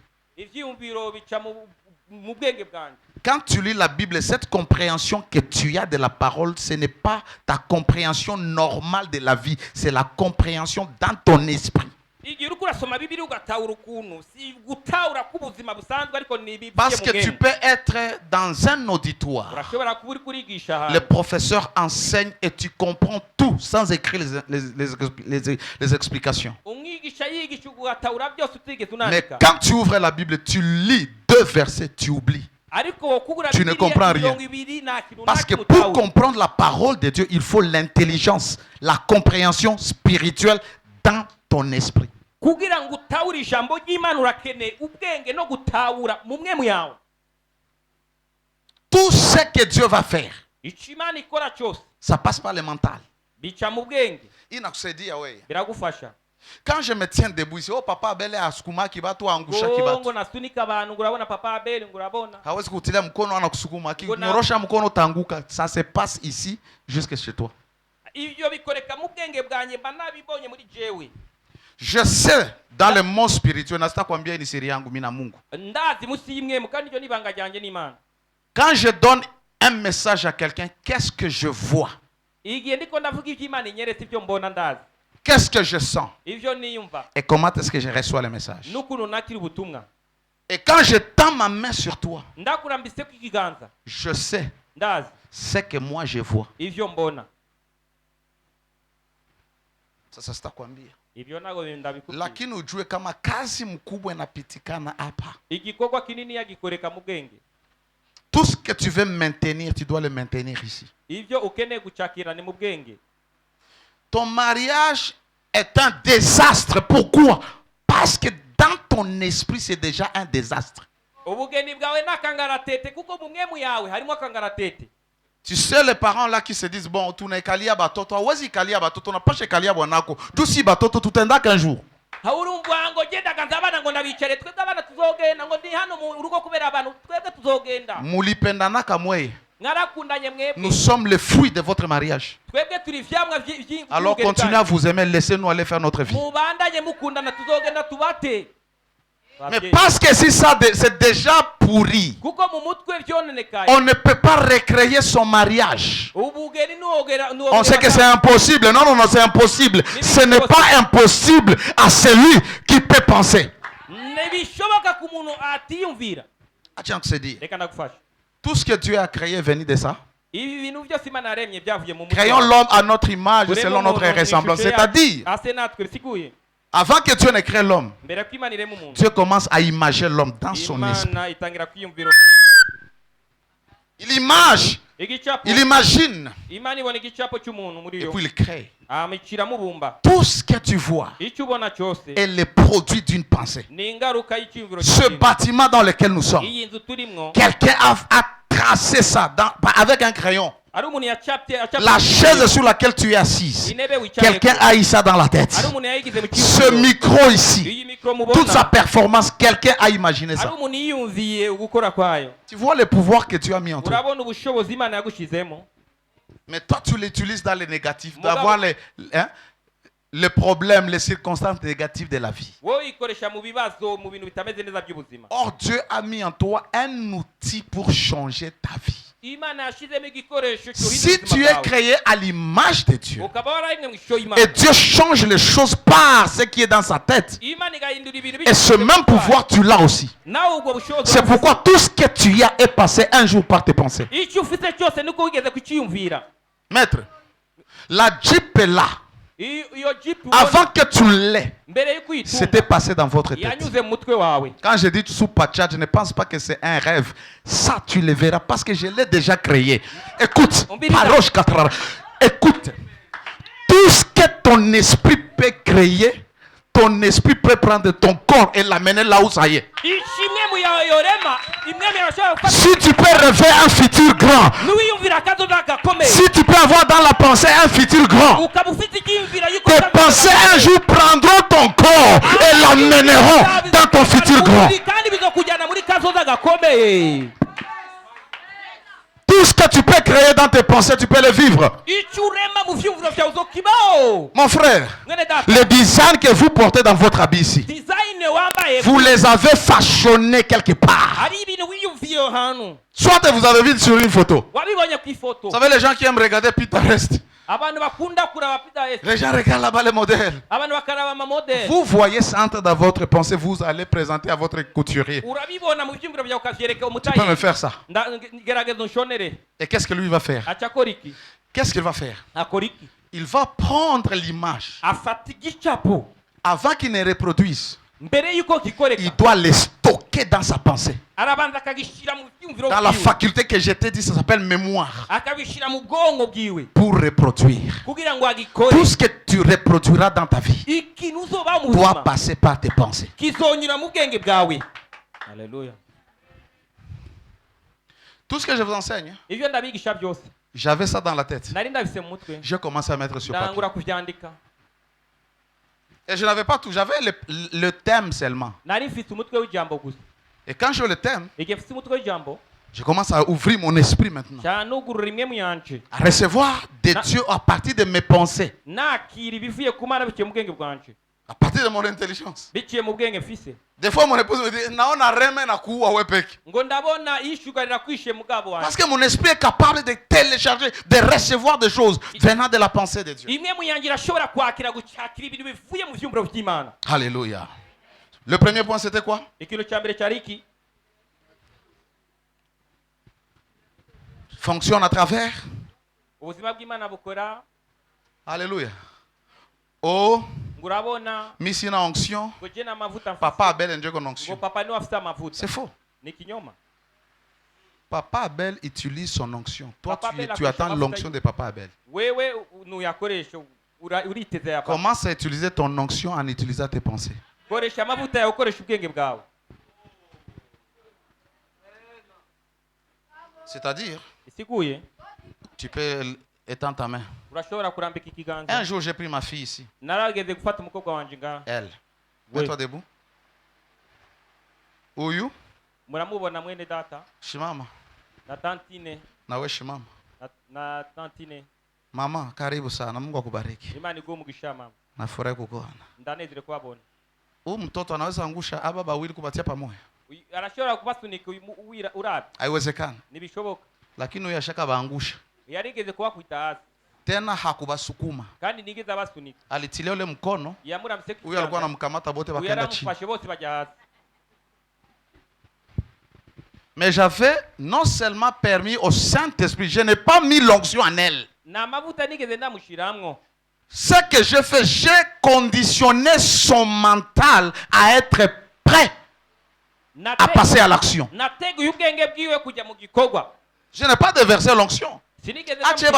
Speaker 1: Quand tu lis la Bible, cette compréhension que tu as de la parole, ce n'est pas ta compréhension normale de la vie, c'est la compréhension dans ton esprit. Parce que tu peux être dans un auditoire. Le professeur enseigne et tu comprends tout sans écrire les explications. Mais quand tu ouvres la Bible, tu lis 2 versets, tu oublies. Tu ne comprends rien. Parce que pour comprendre la parole de Dieu, il faut l'intelligence, la compréhension spirituelle dans ton esprit. Tout ce que Dieu va faire, ça passe par le mental. Quand je me tiens debout ici, oh papa Abel asukuma kibatu angusha kibatu. Hawezi kutilia mkono anakusukuma kinyorosha mkono tanguka. Ça se passe ici jusque chez toi. Je sais dans le monde spirituel, nasta kwambia ni siri yangu mimi na Mungu. Quand je donne un message à quelqu'un, qu'est-ce que je vois? Qu'est-ce que je sens? Et comment est-ce que je reçois le message? Et quand je tends ma main sur toi, je sais ce que moi je vois. Sasa sitakwambia. Lakini ujue kama kazi mkubwa inapitikana hapa. Tout ce que tu veux maintenir, tu dois le maintenir ici. Ton mariage est un désastre. Pourquoi? Parce que dans ton esprit, c'est déjà un désastre. Tu sais les parents là qui se disent bon, tu n'es kalia batoto, wazi kalia batoto, na pas chez kalia bonako. Tu si batoto tout un qu'un jour. Mulipendana kamwe. Nous sommes les fruits de votre mariage. Alors continuez à vous aimer, laissez-nous aller faire notre vie. Mais parce que si ça c'est déjà pourri, on ne peut pas recréer son mariage. On sait que c'est impossible. Non, non, non, c'est impossible. Ce n'est pas impossible à celui qui peut penser. Tiens, c'est dit. Tout ce que Dieu a créé venu de ça. Créons l'homme à notre image selon notre ressemblance. C'est-à-dire, avant que Dieu ne crée l'homme, Dieu commence à imaginer l'homme dans son esprit. Il imagine. Et puis il crée. Tout ce que tu vois est le produit d'une pensée. Ce bâtiment dans lequel nous sommes, quelqu'un a tracé ça avec un crayon. La chaise sur laquelle tu es assise, quelqu'un a eu ça dans la tête. Ce micro ici, toute sa performance, quelqu'un a imaginé ça. Tu vois le pouvoir que Dieu a mis en toi. Mais toi tu l'utilises dans les négatifs, d'avoir les problèmes, les circonstances négatives de la vie. Or Dieu a mis en toi un outil pour changer ta vie. Si tu es créé à l'image de Dieu et Dieu change les choses par ce qui est dans sa tête, et ce même pouvoir tu l'as aussi. C'est pourquoi tout ce que tu as est passé un jour par tes pensées. Maître, la Jeep est là. Avant que tu l'aies, c'était passé dans votre tête. Quand je dis Supachat, je ne pense pas que c'est un rêve. Ça, tu le verras parce que je l'ai déjà créé. Écoute, Paroche Katrara. Écoute, tout ce que ton esprit peut créer, ton esprit peut prendre ton corps et l'amener là où ça y est. Si tu peux rêver un futur grand, si tu peux avoir dans la pensée un futur grand, tes pensées un jour prendront ton corps et l'emmèneront dans ton futur grand. Tout ce que tu peux créer dans tes pensées, tu peux le vivre. Mon frère, les designs que vous portez dans votre habit ici, vous les avez fashionné quelque part. Soit vous avez vu sur une photo. Vous savez, les gens qui aiment regarder Pinterest, les gens regardent là-bas les modèles. Vous voyez ça entre dans votre pensée, vous allez présenter à votre couturier. Tu peux me faire ça. Et qu'est-ce que lui va faire? Qu'est-ce qu'il va faire? Il va prendre l'image. Avant qu'il ne reproduise, il doit les stocker dans sa pensée. Dans la faculté que je t'ai dit, ça s'appelle mémoire. Pour reproduire. Tout ce que tu reproduiras dans ta vie doit passer par tes pensées.
Speaker 3: Alléluia.
Speaker 1: Tout ce que je vous enseigne, j'avais ça dans la tête. Je commence à mettre sur papier. Et je n'avais pas tout, j'avais le thème seulement. Et quand j'ai le thème, je commence à ouvrir mon esprit maintenant. À recevoir de Dieu à partir de mes pensées. À partir de mon intelligence. Des fois, mon épouse me dit, parce que mon esprit est capable de télécharger, de recevoir des choses venant de la pensée de Dieu. Alléluia. Le premier point, c'était quoi? Fonctionne à travers. Alléluia. Oh. Misi na onction. Papa Abel enjoy une onction. C'est faux. Papa Abel utilise son onction. Toi, tu attends l'onction de Papa Abel. Commence à utiliser ton onction en utilisant tes pensées. C'est-à-dire, tu peux étendre ta main. Un jour, j'ai pris ma fille ici. Elle. Mets-toi debout. Uyu. Shimama. Nawe shimama. Mama, karibu sana. Mungu akubariki. Nafurahi kukuona. Huyu mtoto anaweza angusha aba bawili kupatia pamoja. Haiwezekani. Lakini huyu ashaka baangusha. Tena hakubasukuma. Alitilia ule mkono. Huyu alikuwa anamkamata bote wakaenda chini. Mais j'avais non seulement permis au Saint-Esprit, je n'ai pas mis l'onction en elle. Ce que j'ai fait, j'ai conditionné son mental à être prêt à passer à l'action. Je n'ai pas déversé l'onction. L'onction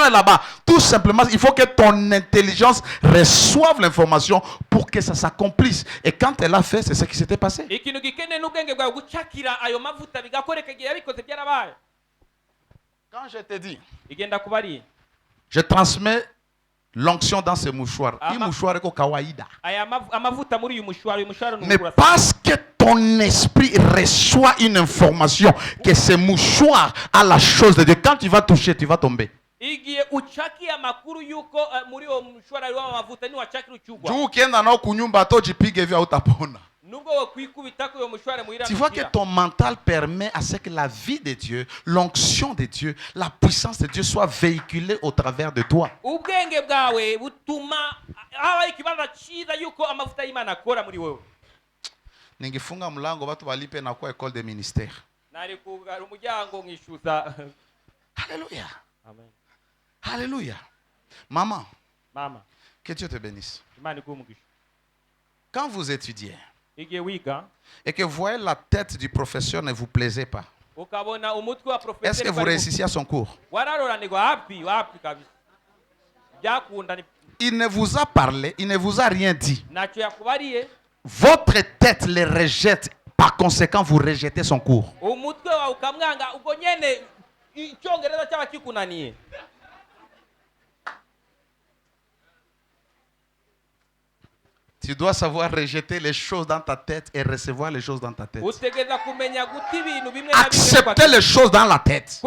Speaker 1: est là-bas. Tout simplement, il faut que ton intelligence reçoive l'information pour que ça s'accomplisse. Et quand elle a fait, c'est ce qui s'était passé. Quand je te dis, je transmets l'onction dans ce mouchoir. Mais parce que ton esprit reçoit une information que ce mouchoir a la chose de Dieu. Quand tu vas toucher, tu vas tomber. Tu vois que ton mental permet à ce que la vie de Dieu, l'onction de Dieu, la puissance de Dieu soit véhiculée au travers de toi. Ningifunga mlango watu walipe na kwa école de ministère. Alléluia.
Speaker 3: Amen.
Speaker 1: Alléluia. Maman,
Speaker 3: Mama.
Speaker 1: que Dieu te bénisse.
Speaker 3: Imani kumugisha.
Speaker 1: Quand vous étudiez
Speaker 3: Igihe wiga.
Speaker 1: et que vous voyez la tête du professeur ne vous plaisait pas,
Speaker 3: Ukabona umutwe wa professeur.
Speaker 1: est-ce que vous réussissiez à son cours?
Speaker 3: Wararoranirwa hapi kabisa. Byakunda ni.
Speaker 1: Il ne vous a parlé, il ne vous a rien dit.
Speaker 3: Ntacyo yakubariye.
Speaker 1: Votre tête les rejette. Par conséquent, vous rejetez son cours.
Speaker 3: Umutwe wawe ukamwanga ubwo nyene icyongereza cyaba kikunaniye.
Speaker 1: Tu dois savoir rejeter les choses dans ta tête et recevoir les choses dans ta tête. Accepter les choses dans la tête.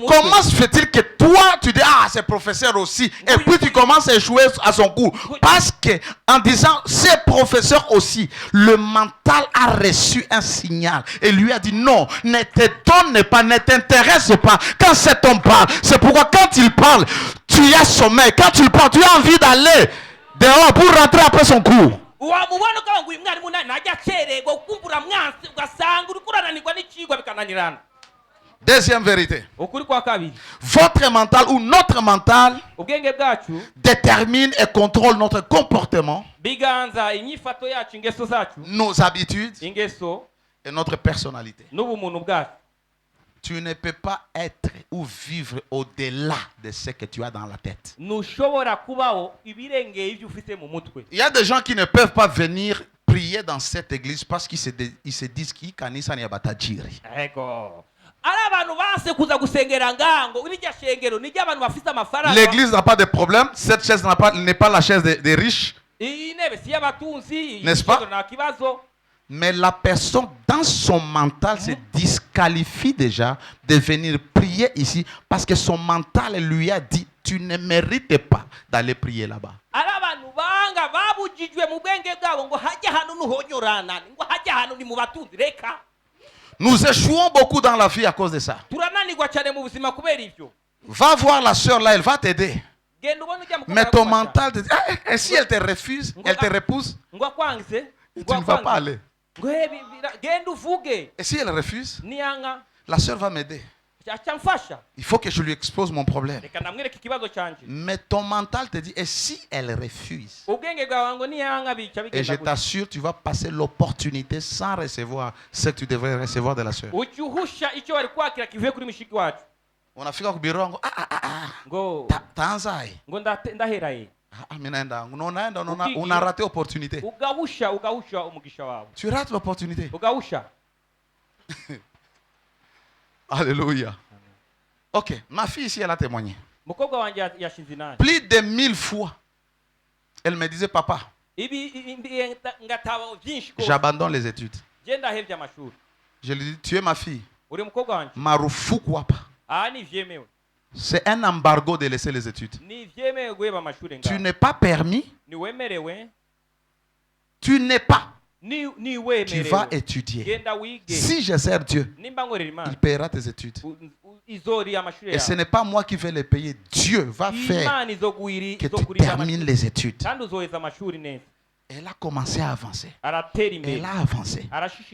Speaker 1: Comment se fait-il que toi, tu dis, ah, c'est professeur aussi, et puis tu commences à échouer à son cours? Parce que, en disant, c'est professeur aussi, le mental a reçu un signal et lui a dit, non, ne te donne pas, ne t'intéresse pas. Quand cet homme parle, c'est pourquoi quand il parle, tu as sommeil. Quand tu parles, tu as envie d'aller dehors pour rentrer après son cours. Deuxième vérité. Votre mental ou notre mental détermine et contrôle notre comportement, nos habitudes et notre personnalité. Tu ne peux pas être ou vivre au-delà de ce que tu as dans la tête. Il y a des gens qui ne peuvent pas venir prier dans cette église parce qu'ils se disent qu'ils kanisa ni abatajiri. L'église n'a pas de problème. Cette chaise n'est pas la chaise des riches. N'est-ce pas? Mais la personne, dans son mental, se disqualifie déjà de venir prier ici parce que son mental lui a dit, tu ne mérites pas d'aller prier là-bas. Nous échouons beaucoup dans la vie à cause de ça. Va voir la sœur là, elle va t'aider. Mais ton mental te dit, ah, et si elle te refuse, elle te repousse, tu ne vas pas aller. Et si elle refuse, la sœur va m'aider. Il faut que je lui expose mon problème. Mais ton mental te dit, et si elle refuse? Et je t'assure, tu vas passer l'opportunité sans recevoir ce que tu devrais recevoir de la sœur. On a fait un bureau. On a raté l'opportunité. Tu rates l'opportunité. Alléluia. Ok, ma fille ici, elle a témoigné. Plus de 1000 fois, elle me disait, papa, j'abandonne les études. Je lui dis, tu es ma fille. Marufuku wapa. C'est un embargo de laisser les études. Tu n'es pas permis. Tu n'es pas. Tu vas étudier. Si je sers Dieu, il paiera tes études. Et ce n'est pas moi qui vais les payer. Dieu va faire que tu termines les études. Elle a commencé à avancer. Elle a avancé.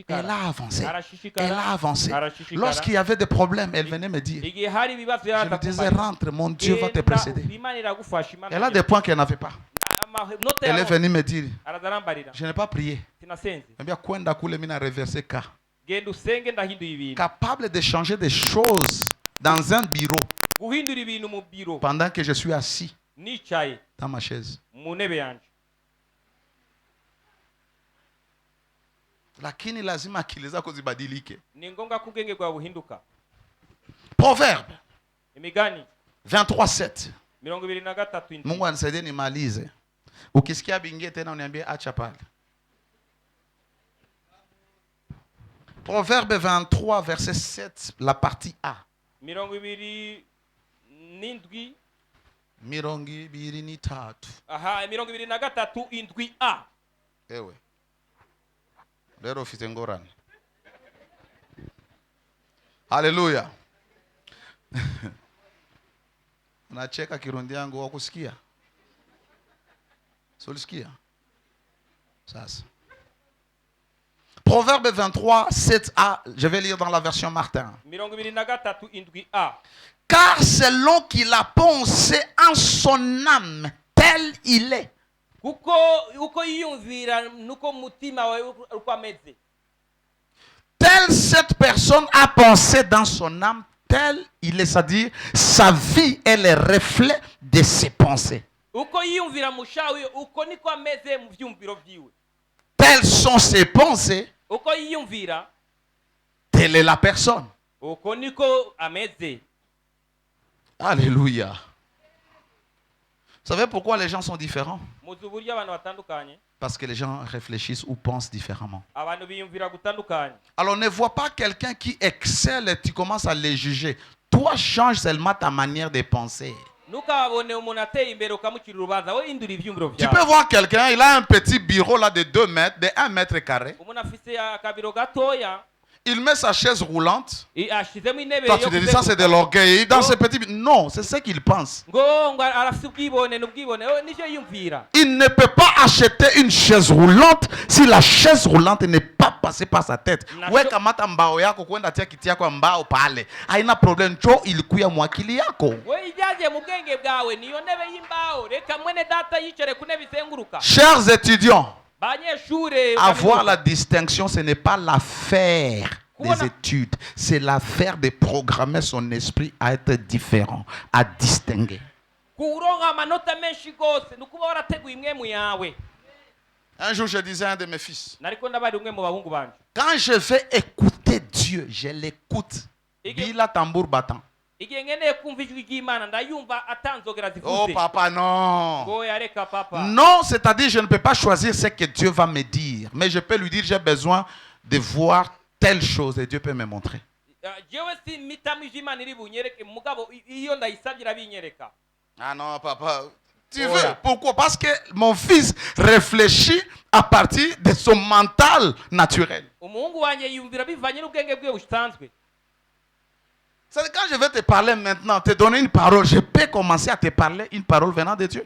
Speaker 1: Elle a avancé. Elle a avancé. Lorsqu'il y avait des problèmes, elle venait me dire. Je me disais, rentre, mon Dieu va te précéder. Elle a des points qu'elle n'avait pas. Elle est venue me dire, je n'ai pas prié. Capable de changer des choses dans un bureau pendant que je suis assis dans ma chaise. Lakini lazima akili zako zibadilike. Proverbe 23:7. Mungu anisaidie nimalize. Ukisikia bingie tena uniambie acha pale. Proverbe 23 verset 7, la partie A. Mirongi biri ni tatu.
Speaker 3: Aha, 23 indwi A.
Speaker 1: Ewe. Lero ufite ngorane. Haleluya. Unacheka Kirundi yangu wakusikia? Solisikia? Sasa. Proverbe 23, 7a, je vais lire dans la version Martin. Car selon qu'il a pensé en son âme, tel il est. Telle cette personne a pensé dans son âme, tel il est, c'est-à-dire sa vie est le reflet de ses pensées. Telles sont ses pensées, telle est la personne. Alléluia. Vous savez pourquoi les gens sont différents? Parce que les gens réfléchissent ou pensent différemment. Alors ne vois pas quelqu'un qui excelle et tu commences à les juger. Toi, change seulement ta manière de penser. Tu peux voir quelqu'un, il a un petit bureau là de 2 mètres, de 1 mètre carré. Il met sa chaise roulante. Toi, tu te dis ça, c'est de l'orgueil. Dans ce petit... Non, c'est ce qu'il pense. Il ne peut pas acheter une chaise roulante si la chaise roulante n'est pas passée par sa tête. Ouais, kamata mbao yako kwenda tia kiti yako mbao pale. Haina problème, cho ilikuya mwakili yako. Chers étudiants, avoir la distinction, ce n'est pas l'affaire des études, c'est l'affaire de programmer son esprit à être différent, à distinguer. Un jour, je disais à un de mes fils, quand je vais écouter Dieu, je l'écoute. Bila tambour battant. Oh papa, non. Non, c'est-à-dire je ne peux pas choisir ce que Dieu va me dire. Mais je peux lui dire j'ai besoin de voir telle chose et Dieu peut me montrer. Ah non papa. Tu veux? Pourquoi? Parce que mon fils réfléchit à partir de son mental naturel. C'est quand je vais te parler maintenant, te donner une parole, je peux commencer à te parler une parole venant de Dieu.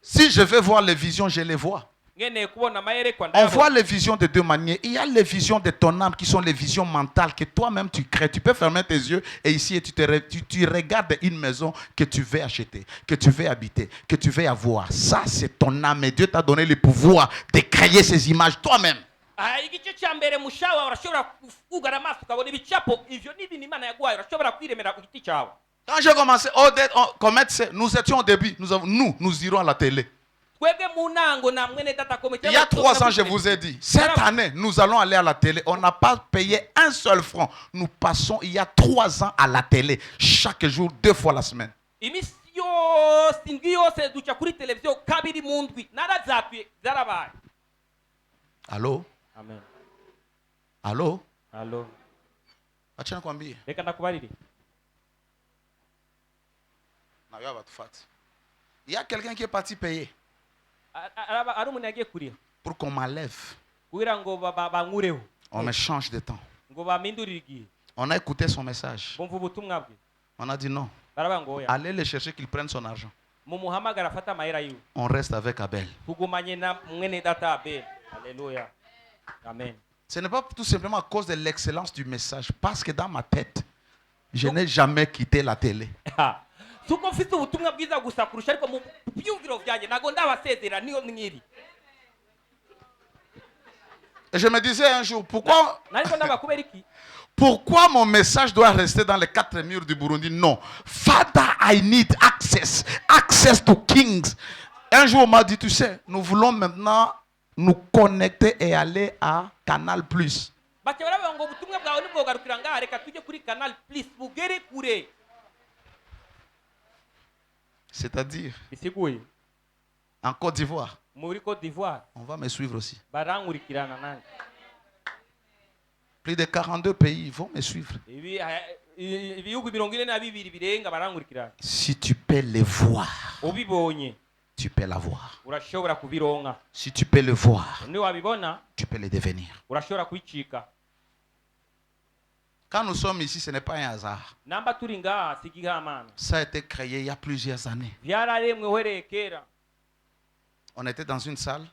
Speaker 1: Si je veux voir les visions, je les vois. On voit les visions de 2 manières. Il y a les visions de ton âme qui sont les visions mentales que toi-même tu crées. Tu peux fermer tes yeux et ici tu regardes une maison que tu veux acheter, que tu veux habiter, que tu veux avoir. Ça c'est ton âme et Dieu t'a donné le pouvoir de créer ces images toi-même. Quand j'ai commencé à commettre, nous étions au début, nous irons à la télé. Il y a 3 ans, je vous ai dit, cette année, nous allons aller à la télé. On n'a pas payé un seul franc. Nous passons il y a 3 ans à la télé, chaque jour, 2 fois la semaine. Allô?
Speaker 3: Amen.
Speaker 1: Allô?
Speaker 3: Allô?
Speaker 1: Il y a quelqu'un qui est parti payer pour qu'on m'enlève. On me change de temps. On a écouté son message. On a dit non. Allez le chercher qu'il prenne son argent. On reste avec Abel.
Speaker 3: Alléluia. Amen.
Speaker 1: Ce n'est pas tout simplement à cause de l'excellence du message. Parce que dans ma tête, je n'ai jamais quitté la télé. Et je me disais un jour, pourquoi mon message doit rester dans les 4 murs du Burundi? Non. Father, I need access. Access to kings. Un jour, on m'a dit, tu sais, nous voulons maintenant nous connecter et aller à Canal+. C'est-à-dire, en Côte d'Ivoire, on va me suivre aussi. Plus de 42 pays vont me suivre. Si tu peux les voir, tu peux l'avoir. Si tu peux le voir, tu peux le devenir. Quand nous sommes ici, ce n'est pas un hasard. Ça a été créé il y a plusieurs années. On était dans une salle,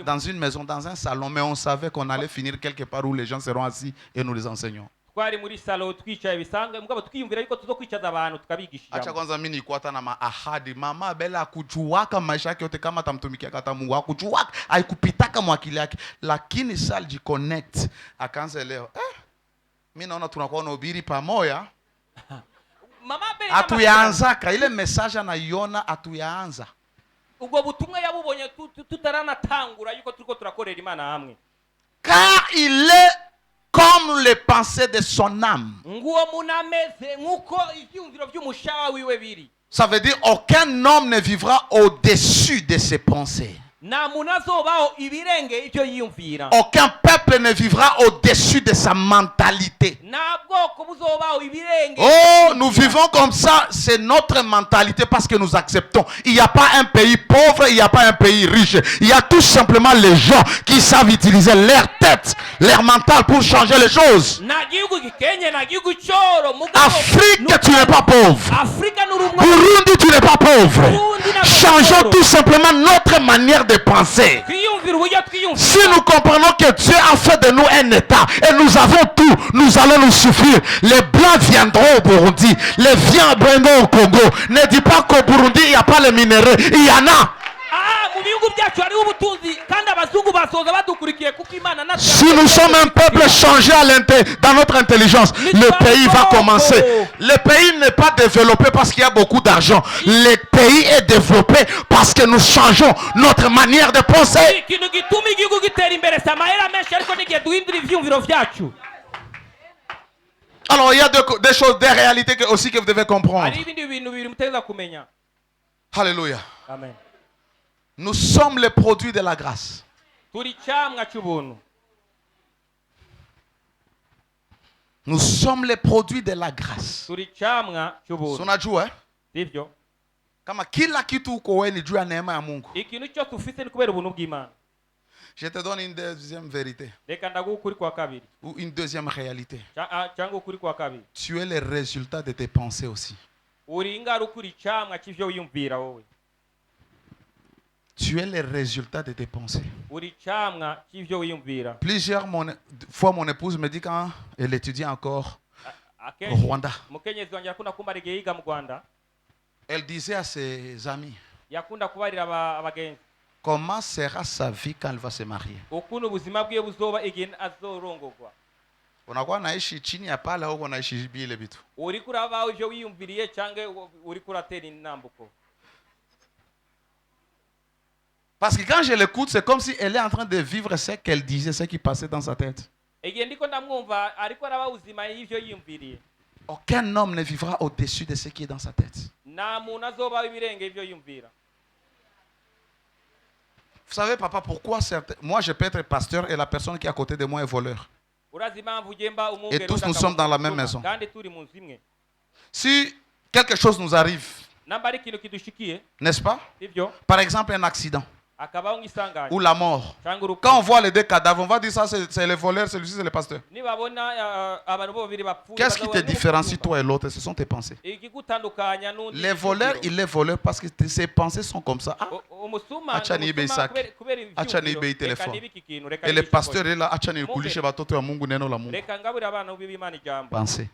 Speaker 1: dans une maison, dans un salon, mais on savait qu'on allait finir quelque part où les gens seront assis et nous les enseignons.
Speaker 3: twari muri salo twicaye bisanzwe mugabo tukiyumvira yuko tuzokwicaza abantu tukabigisha.
Speaker 1: Acha kwanza mimi nilikuwa hata na maahadi. Mama Bella akujuaka maisha yake yote kama atamtumikia kata Mungu. Akujuaka, haikupitaka mwakili yake. Lakini sasa alijiconnect. Akaanza leo. Mimi naona tunakuwa na ubiri pamoja.
Speaker 3: Mama Bella
Speaker 1: atuyaanzaka ile message anaiona atuyaanza.
Speaker 3: Ubwo butumwa yabubonye tutaranatangura yuko turiko turakorera Imana hamwe.
Speaker 1: Car il est comme les pensées de son âme. Ça veut dire aucun homme ne vivra au-dessus de ses pensées. Aucun peuple ne vivra au-dessus de sa mentalité. Oh, nous vivons comme ça, c'est notre mentalité parce que nous acceptons. Il n'y a pas un pays pauvre, il n'y a pas un pays riche. Il y a tout simplement les gens qui savent utiliser leur tête, leur mental pour changer les choses. Afrique, tu n'es pas pauvre. Burundi, tu n'es pas pauvre. Changeons tout simplement notre manière de penser. Si nous comprenons que Dieu a fait de nous un État et nous avons tout, nous allons nous suffire. Les Blancs viendront au Burundi, les viens viendront au Congo. Ne dis pas qu'au Burundi il n'y a pas les minéraux, il y en a. Si nous sommes un peuple changé dans notre intelligence, le pays va commencer. Le pays n'est pas développé parce qu'il y a beaucoup d'argent. Le pays est développé parce que nous changeons notre manière de penser. Alors il y a des choses, des réalités aussi que vous devez comprendre. Alléluia.
Speaker 3: Amen.
Speaker 1: Nous sommes les produits de la grâce. Nous sommes les produits de la grâce. Unajua kama kila kitu uko wewe ni juu ya neema ya Mungu. Je te donne une deuxième vérité. Ou une deuxième réalité. Tu es le résultat de tes pensées aussi. Tu es le résultat de tes pensées. Plusieurs fois, mon épouse me dit quand elle étudie encore au Rwanda, elle disait à ses amis, comment sera sa vie quand elle va se marier? Unakuwa naishi chini ya pala huko naishi bile vitu. Parce que quand je l'écoute, c'est comme si elle est en train de vivre ce qu'elle disait, ce qui passait dans sa tête. Aucun homme ne vivra au-dessus de ce qui est dans sa tête. Vous savez, papa, pourquoi moi je peux être pasteur et la personne qui est à côté de moi est voleur? Et tous nous sommes dans la même maison. Si quelque chose nous arrive, n'est-ce pas? Par exemple, un accident ou la mort. Quand on voit les deux cadavres, on va dire ça c'est le voleur, celui-ci c'est le pasteur. Qu'est-ce qui te différencie toi et l'autre? Ce sont tes pensées. Les voleurs, il est voleur parce que ses pensées sont comme ça. Achani ibe Isaac, achani ibe téléphone. Et le pasteur est là, achani kulishe batoto ya Mungu neno la Mungu. Pensez.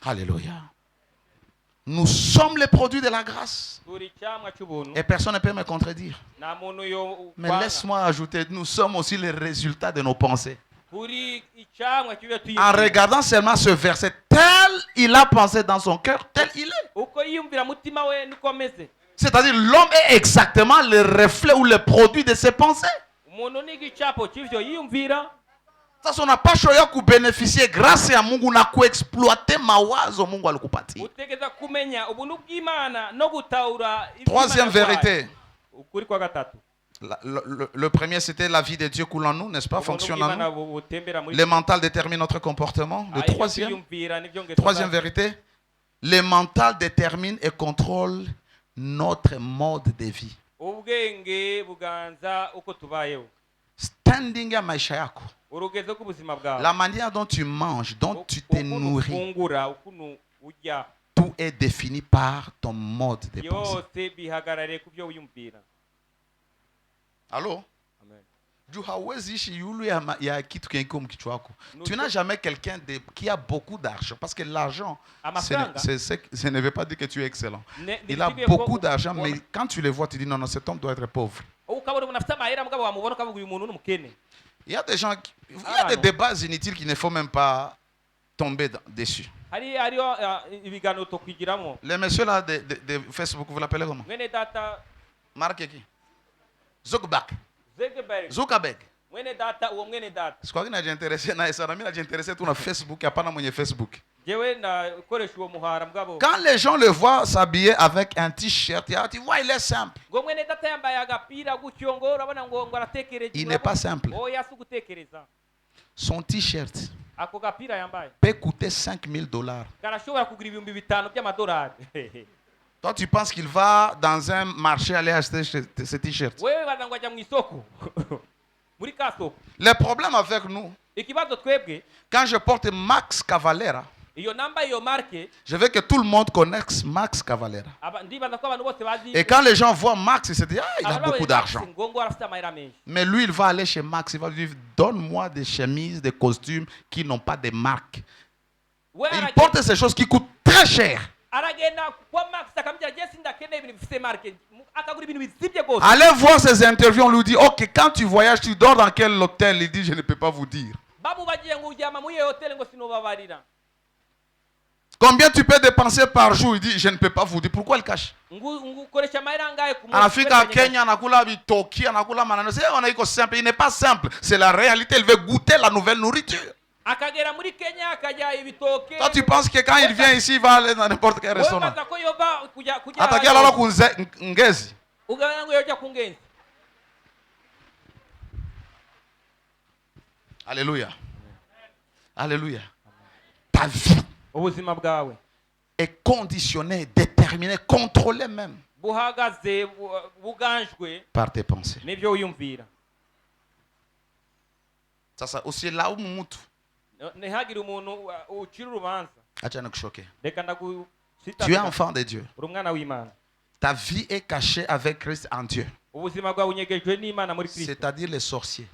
Speaker 1: Alléluia. Nous sommes les produits de la grâce. Et personne ne peut me contredire. Mais laisse-moi ajouter, nous sommes aussi les résultats de nos pensées. En regardant seulement ce verset, tel il a pensé dans son cœur, tel il est. C'est-à-dire l'homme est exactement le reflet ou le produit de ses pensées. Sasa unapaswa ya kubénéficier grâce ya Mungu na kuexploiter mawazo Mungu alikupatia. Troisième vérité. Le premier c'était la vie de Dieu coule en nous, n'est-ce pas, fonctionne en nous. Le mental détermine notre comportement. Le troisième vérité, le mental détermine et contrôle notre mode de vie. Standing ya maisha yako. La manière dont tu manges, dont tu te nourris, tout est défini par ton mode de pensée. Allô? Tu n'as jamais quelqu'un qui a beaucoup d'argent. Parce que l'argent, ce ne veut pas dire que tu es excellent. Il a beaucoup d'argent, mais quand tu le vois, tu dis non, cet homme doit être pauvre. Il y a des gens, il y a des débats inutiles qui ne faut même pas tomber dessus. Les messieurs là de Facebook, vous l'appelez comment? Marque qui? Zuckerberg. Je crois qu'il n'a intéressé, tout na Facebook, il n'y a pas de Facebook. Quand les gens le voient s'habiller avec un t-shirt, tu vois, il est simple. Il n'est pas simple. Son t-shirt peut coûter $5,000. Toi, tu penses qu'il va dans un marché aller acheter ce t-shirt? Le problème avec nous, quand je porte Max Cavalera, je veux que tout le monde connaisse Max Cavalera. Et quand les gens voient Max, ils se disent, ah, il a beaucoup d'argent. Mais lui, il va aller chez Max, il va lui dire, donne-moi des chemises, des costumes qui n'ont pas de marque. Et il porte ces choses qui coûtent très cher. Allez voir ses interviews, on lui dit, ok, quand tu voyages, tu dors dans quel hôtel? Il dit, je ne peux pas vous dire. Combien tu peux dépenser par jour? Il dit, je ne peux pas vous dire. Pourquoi il cache? En Afrique, à Kenya, on a dit simple. Il n'est pas simple. C'est la réalité. Il veut goûter la nouvelle nourriture. Toi, tu penses que quand il vient ici, il va aller dans n'importe quel restaurant. Alléluia. Alléluia. Ta vie est conditionnée, déterminée, contrôlée même par tes pensées. Ça, aussi là où mumutu. Tu es enfant de Dieu. Ta vie est cachée avec Christ en Dieu. C'est-à-dire les sorciers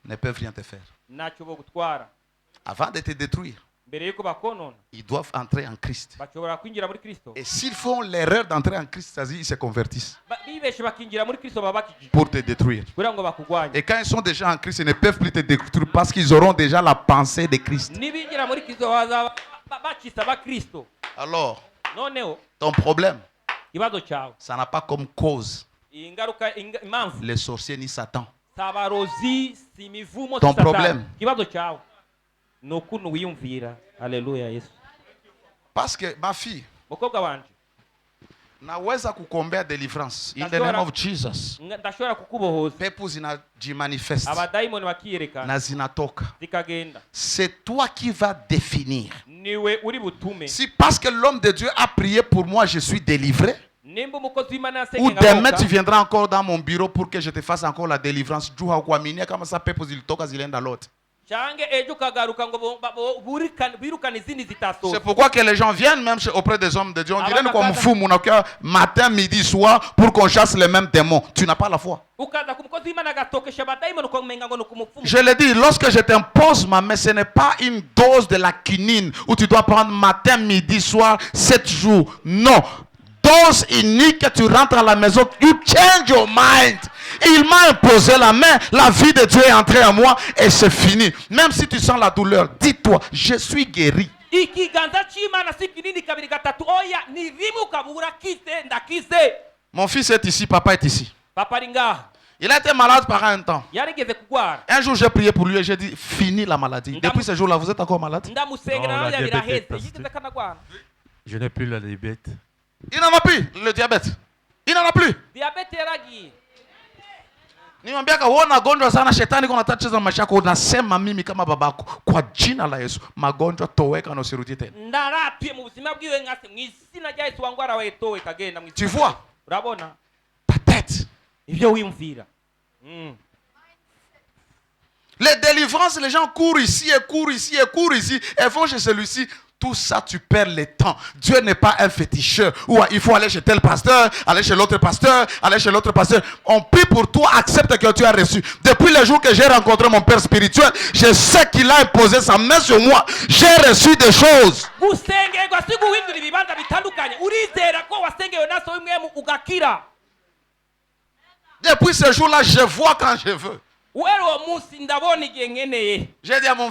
Speaker 1: ne peuvent rien te faire. Avant de te détruire, ils doivent entrer en Christ. Et s'ils font l'erreur d'entrer en Christ, c'est-à-dire ils se convertissent pour te détruire. Et quand ils sont déjà en Christ, ils ne peuvent plus te détruire parce qu'ils auront déjà la pensée de Christ. Alors, ton problème, ça n'a pas comme cause les sorciers ni Satan. Ton problème, parce que ma fille, naweza kukombea deliverance in the name of Jesus. Pepo zinajimanifest na zinatoka. C'est toi qui vas définir. Si parce que l'homme de Dieu a prié pour moi, je suis délivré. Ou demain tu viendras encore dans mon bureau pour que je te fasse encore la délivrance. C'est pourquoi que les gens viennent même auprès des hommes de Dieu. On dirait comme fou, mon cœur, matin, midi, soir, pour qu'on chasse les mêmes démons. Tu n'as pas la foi. Je le dis, lorsque je t'impose ma main, ce n'est pas une dose de la quinine où tu dois prendre matin, midi, soir, 7 jours. Non. Dose unique, tu rentres à la maison, you change your mind. Il m'a imposé la main, la vie de Dieu est entrée en moi et c'est fini. Même si tu sens la douleur, dis-toi, je suis guéri. Mon fils est ici, papa est ici. Il a été malade par un temps. Un jour, j'ai prié pour lui et j'ai dit, fini la maladie. Depuis ce jour-là, vous êtes encore malade?
Speaker 4: Non, je n'ai plus la diabète.
Speaker 1: Il n'en a plus, le diabète. Il n'en a plus. Niambia kaona gonjwa sana shetani kuna tatizo maisha yako unasema mimi kama babako kwa jina la Yesu magonjwa toweka na usirudi tena. Tu vois? Ta tête. Les délivrances, les gens courent ici et courent ici et courent ici et vont chez celui-ci. Tout ça, tu perds le temps. Dieu n'est pas un féticheur où il faut aller chez tel pasteur, aller chez l'autre pasteur, aller chez l'autre pasteur. On prie pour toi, accepte que tu as reçu. Depuis le jour que j'ai rencontré mon père spirituel, je sais qu'il a imposé sa main sur moi. J'ai reçu des choses. Depuis ce jour-là, je vois quand je veux. J'ai dit à mon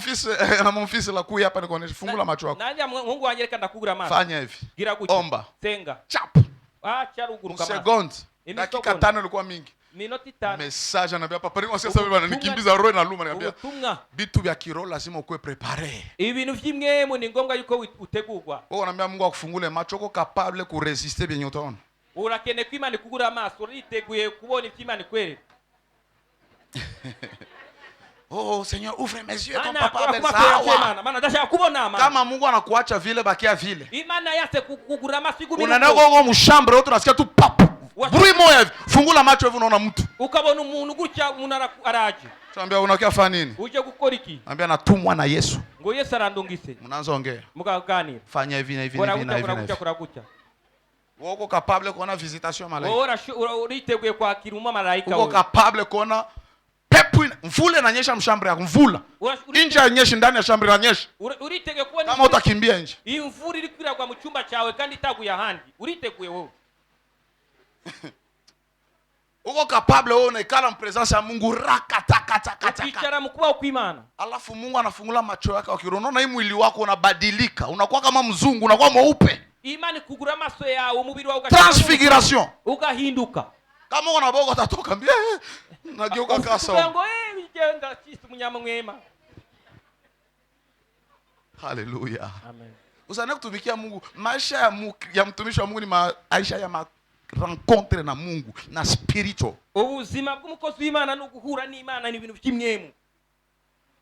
Speaker 1: fils la couille hapa nikuoneshe fungula macho yako. Fanya hivi. Omba. Chap. Seconde. Dakika 5 ilikuwa mingi. Message anambia papa ni sasa bwana nikimbiza roho na luma anambia vitu vya kiroho lazima ukue prepare.
Speaker 3: Ibintu vy'imwemu ni ngombwa yuko utegurwa.
Speaker 1: Wewe unaniambia Mungu akufungule macho uko capable kuresiste bien utaona.
Speaker 3: Urakene kwimana kugura amaso uriteguye kubona ivy'Imana kweli.
Speaker 1: Oh Seigneur, ouvre mes yeux comme papa Abel sawa. Kama Mungu anakuacha vile bakia vile. Unaenda kwa mshambre wote unasikia tu pap. Bruit moya fungula macho hivi unaona mtu.
Speaker 3: Ukabona umuntu gutya umuntu araje.
Speaker 1: Tuambia unakia fanya nini?
Speaker 3: Uje gukora iki?
Speaker 1: Anambia natumwa na Yesu.
Speaker 3: Ngo Yesu arandungise.
Speaker 1: Mnaanza ongea.
Speaker 3: Mukaganira.
Speaker 1: Fanya hivi na hivi na hivi na hivi. Wewe uko capable kuona visitation malaika.
Speaker 3: Wewe uriteguye kwakira malaika
Speaker 1: wewe. Uko capable kuona pepo mvula inanyesha mshambre yako mvula. Nje inyeshi ndani ya shambre inanyesha.
Speaker 3: Uriteguye kuona
Speaker 1: kama utakimbia nje.
Speaker 3: Iyi mvura iri kwira kwa mchumba chawe kandi itaguye ahandi. Uriteguye wewe.
Speaker 1: Uko capable wewe unaikala mpresence ya Mungu rakatakata.
Speaker 3: Ukichara mkubwa kuimana.
Speaker 1: Alafu Mungu anafungula macho yako ukiona hii mwili wako unabadilika. Unakuwa kama mzungu, unakuwa mweupe.
Speaker 3: Imani kugura maso yao umubiri wao
Speaker 1: transfiguration.
Speaker 3: Ukahinduka.
Speaker 1: Kama unaboga utatoka mbia. Nageuka kasa.
Speaker 3: Ngo bigenga Kristo munyama mwema.
Speaker 1: Hallelujah.
Speaker 3: Amen.
Speaker 1: Usane kutumikia Mungu. Maisha ya mtumishi wa Mungu ni maisha ya rencontre na Mungu na spiritual.
Speaker 3: Ubuzima bw'umukozi w'Imana no guhura n'Imana ni ibintu by'imwemu.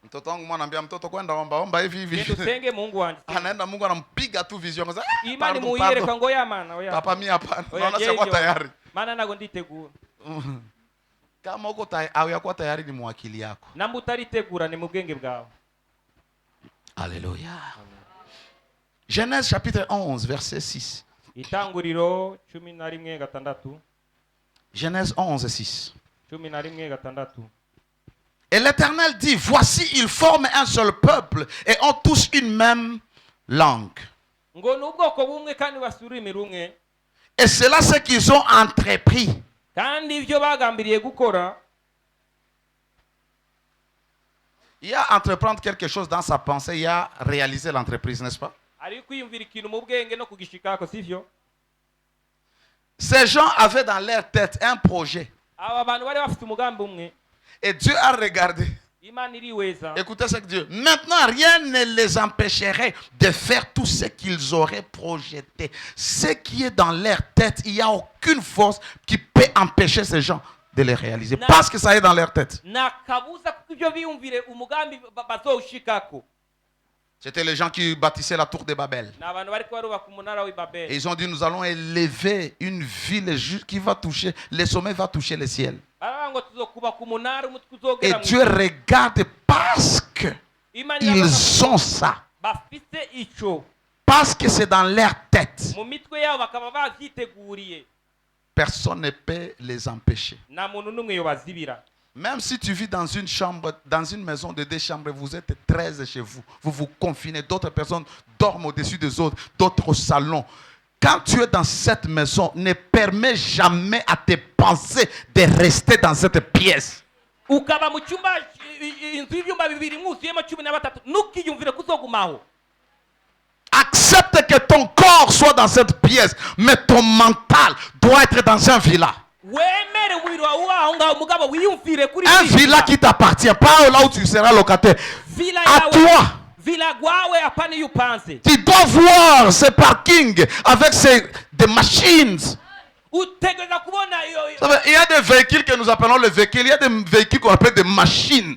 Speaker 1: Mtoto wangu mwana anambia mtoto kwenda omba hivi.
Speaker 3: Tusenge Mungu wangu.
Speaker 1: Anaenda Mungu anampiga tu vision ngaza.
Speaker 3: Imani muireka ngo yamana oya.
Speaker 1: Papa mimi hapana. Naona siko tayari.
Speaker 3: Maana nago nditegura.
Speaker 1: Kama uko tayari yakuwa tayari ni mwakili yako.
Speaker 3: Namba utaritegura ni mu bwenge bwawe.
Speaker 1: Alléluia. Genèse chapitre 11 verset 6.
Speaker 3: Itanguriro 11:6.
Speaker 1: Genèse 11:6.
Speaker 3: 11:6.
Speaker 1: Et l'Éternel dit, voici, ils forment un seul peuple et ont tous une même langue. Et c'est là ce qu'ils ont entrepris. Il y a entreprendre quelque chose dans sa pensée, il y a réaliser l'entreprise, n'est-ce pas? Ces gens avaient dans leur tête un projet. Et Dieu a regardé. Écoutez ce que Dieu. Maintenant, rien ne les empêcherait de faire tout ce qu'ils auraient projeté. Ce qui est dans leur tête, il n'y a aucune force qui peut empêcher ces gens de les réaliser. Parce que ça est dans leur tête. C'était les gens qui bâtissaient la tour de Babel. Et ils ont dit, nous allons élever une ville qui va toucher, le sommet va toucher le ciel. Et Dieu regarde parce que ils ont ça. Parce que c'est dans leur tête. Personne ne peut les empêcher. Même si tu vis dans une chambre, dans une maison de 2 chambres, vous êtes 13 chez vous. Vous vous confinez, d'autres personnes dorment au-dessus des autres, d'autres au salon. Quand tu es dans cette maison, ne permets jamais à tes pensées de rester dans cette pièce. Accepte que ton corps soit dans cette pièce, mais ton mental doit être dans un villa. Un villa qui t'appartient, pas là où tu seras locataire. À toi. Tu dois voir ce parking avec des machines. Il y a des véhicules que nous appelons les véhicules. Il y a des véhicules qu'on appelle des machines.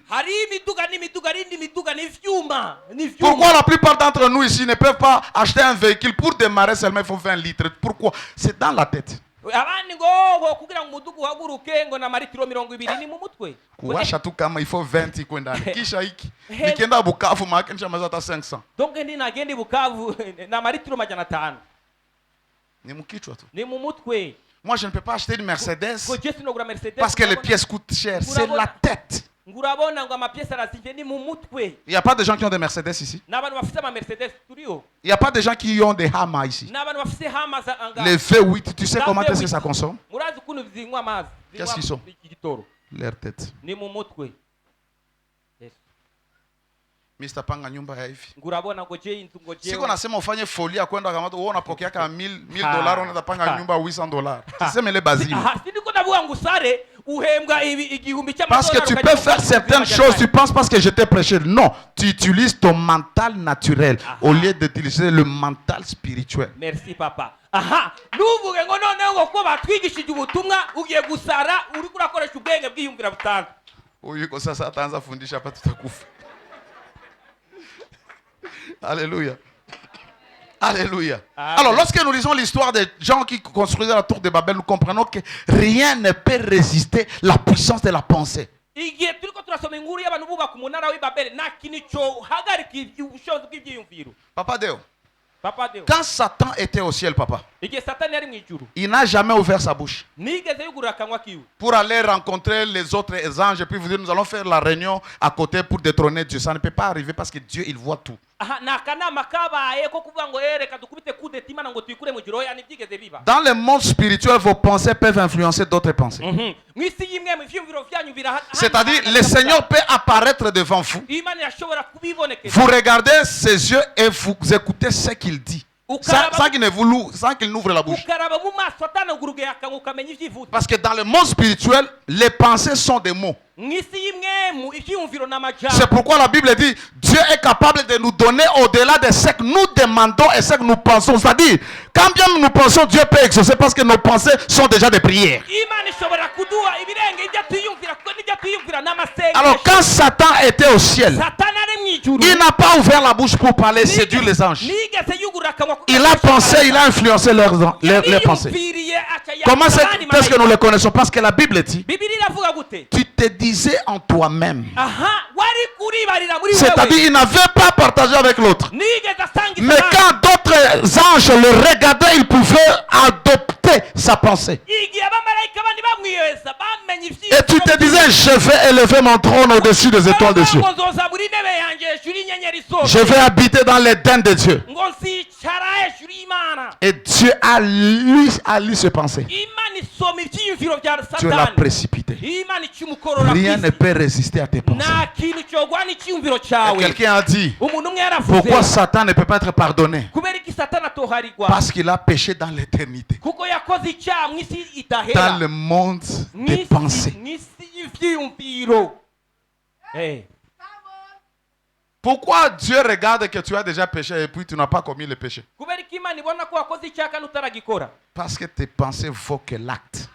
Speaker 1: Pourquoi la plupart d'entre nous ici ne peuvent pas acheter un véhicule pour démarrer seulement il faut 20 litres? Pourquoi? C'est dans la tête.
Speaker 3: abandi ngo kugira ngo umudugu uhaguruke ngo na maritiro 20 ni mu mutwe.
Speaker 1: Kuwasha tu kama il faut 20 kwenda. Kisha hiki. Nikienda Bukavu maana nishamaliza hata 500.
Speaker 3: Donc ndi nagendi Bukavu na maritiro 500.
Speaker 1: Ni mkichwa tu.
Speaker 3: Ni mu mutwe.
Speaker 1: Moi, je ne peux pas acheter une Mercedes parce que les pièces coûtent cher. C'est la tête. Il n'y a pas de gens qui ont des Mercedes ici. Il n'y a pas de gens qui ont des Hama ici. Les V8, tu sais comment est-ce que ça consomme? Qu'est-ce qu'ils sont? Leur tête. Mr. Panga nyumba ya hivi. Siko nasema ufanye folia kwenda kama wewe unapokea kama $1,000 unaenda panga nyumba $800. Tuseme le bazili. Parce que tu peux faire certaines choses, tu penses parce que je t'ai prêché. Non, tu utilises ton mental naturel au lieu d'utiliser le mental spirituel.
Speaker 3: Merci papa. Aha, nuvuge ngo noneho ko batwigishije ubutumwa ugiye gusara uri kurakoresha ubwenge bwiyumvira butanga.
Speaker 1: Uyu sasa ataanza fundisha hapa tutakufa. Alléluia. Alléluia. Amen. Alors, lorsque nous lisons l'histoire des gens qui construisaient la tour de Babel, nous comprenons que rien ne peut résister la puissance de la pensée. Papa Deo. Quand Satan était au ciel, papa, il n'a jamais ouvert sa bouche pour aller rencontrer les autres anges et puis vous dire nous allons faire la réunion à côté pour détrôner Dieu. Ça ne peut pas arriver parce que Dieu, il voit tout. Dans le monde spirituel, vos pensées peuvent influencer d'autres pensées. C'est-à-dire, le Seigneur peut apparaître devant vous. Vous regardez ses yeux et vous écoutez ce qu'il dit. Sans qu'il n'ouvre la bouche. Parce que dans le monde spirituel, les pensées sont des mots. C'est pourquoi la Bible dit Dieu est capable de nous donner au-delà de ce que nous demandons et ce que nous pensons. C'est-à-dire, quand bien nous pensons, Dieu peut exaucer parce que nos pensées sont déjà des prières. Alors quand Satan était au ciel, il n'a pas ouvert la bouche pour parler, séduire les anges. Il a pensé, il a influencé leurs pensées. Comment est-ce que nous les connaissons? Parce que la Bible dit, tu te disais en toi-même. C'est-à-dire, il n'avait pas partagé avec l'autre. Mais quand d'autres anges le regardaient, ils pouvaient adopter sa pensée. Et tu te disais, je vais élever mon trône au-dessus des étoiles de Dieu. Je vais habiter dans l'Éden de Dieu. Et Dieu a lu ses pensées. Dieu l'a précipité. Rien ne peut résister à tes pensées. Et quelqu'un a dit, pourquoi Satan ne peut pas être pardonné? Parce qu'il a péché dans l'éternité. Dans le monde des pensées. Pourquoi Dieu regarde que tu as déjà péché et puis tu n'as pas commis le péché? Parce que tes pensées vaut que l'acte.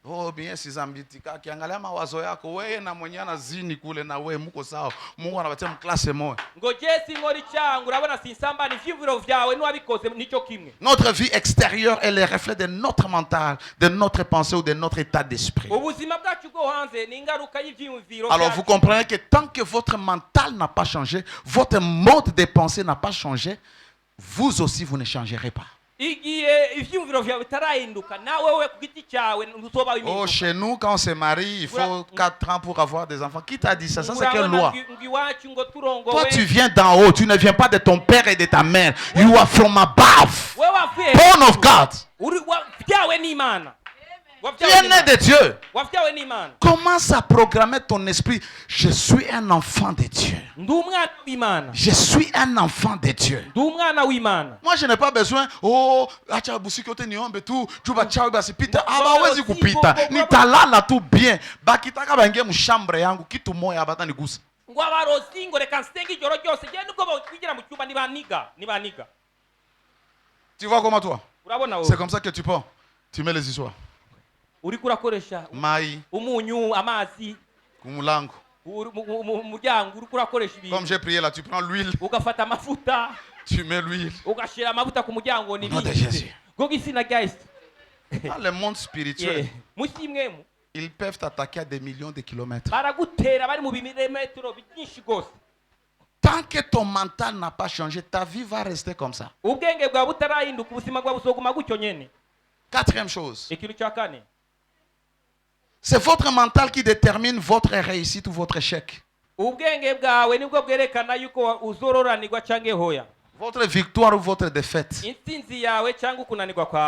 Speaker 1: Oh bien sizambitika kiangalia mawazo yako wewe na mwenye anazini kule na wewe mko sawa. Mungu anabatia mklase moja. Notre vie extérieure est le reflet de notre mental, de notre pensée ou de notre état d'esprit. Alors vous comprenez que tant que votre mental n'a pas changé, votre mode de pensée n'a pas changé, vous aussi vous ne changerez pas. Oh, chez nous, quand on se marie, il faut 4 ans pour avoir des enfants. Qui t'a dit ça? Ça, c'est quelle loi? Toi, tu viens d'en haut. Tu ne viens pas de ton père et de ta mère. You are from above. Born of God. Tu es né de Dieu. Commence à programmer ton esprit. Je suis un enfant de Dieu. Je suis un enfant de Dieu. Moi, je n'ai pas besoin. Oh, acha busikote niombe tu. Juba chao basi pita. Hawezi kupita. Nitalala tu bien. Bakitaka bange mshambre yangu kitu moya abata nigusa. Tu vois comment toi? C'est comme ça que tu pars. Tu mets les histoires. Mai
Speaker 3: umunyu amazi
Speaker 1: kumulango Comme j'ai prié là, tu prends l'huile. Tu mets l'huile. Au nom de Jésus. Dans le monde spirituel, ils peuvent t'attaquer à des millions de kilomètres. Tant que ton mental n'a pas changé, ta vie va rester comme ça. Quatrième chose. C'est votre mental qui détermine votre réussite ou votre échec. Votre victoire ou votre défaite.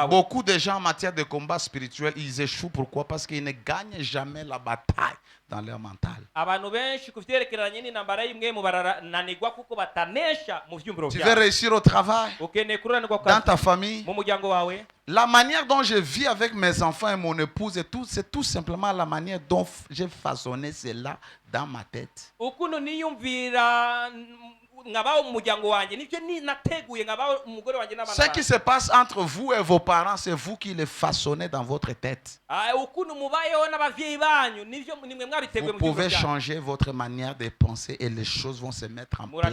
Speaker 1: Beaucoup de gens en matière de combat spirituel, ils échouent. Pourquoi? Parce qu'ils ne gagnent jamais la bataille dans leur mental. Tu veux réussir au travail, dans ta famille. La manière dont je vis avec mes enfants et mon épouse, c'est tout simplement la manière dont j'ai façonné cela dans ma tête. Ce qui se passe entre vous et vos parents, c'est vous qui les façonnez dans votre tête. Vous pouvez changer votre manière de penser et les choses vont se mettre en place.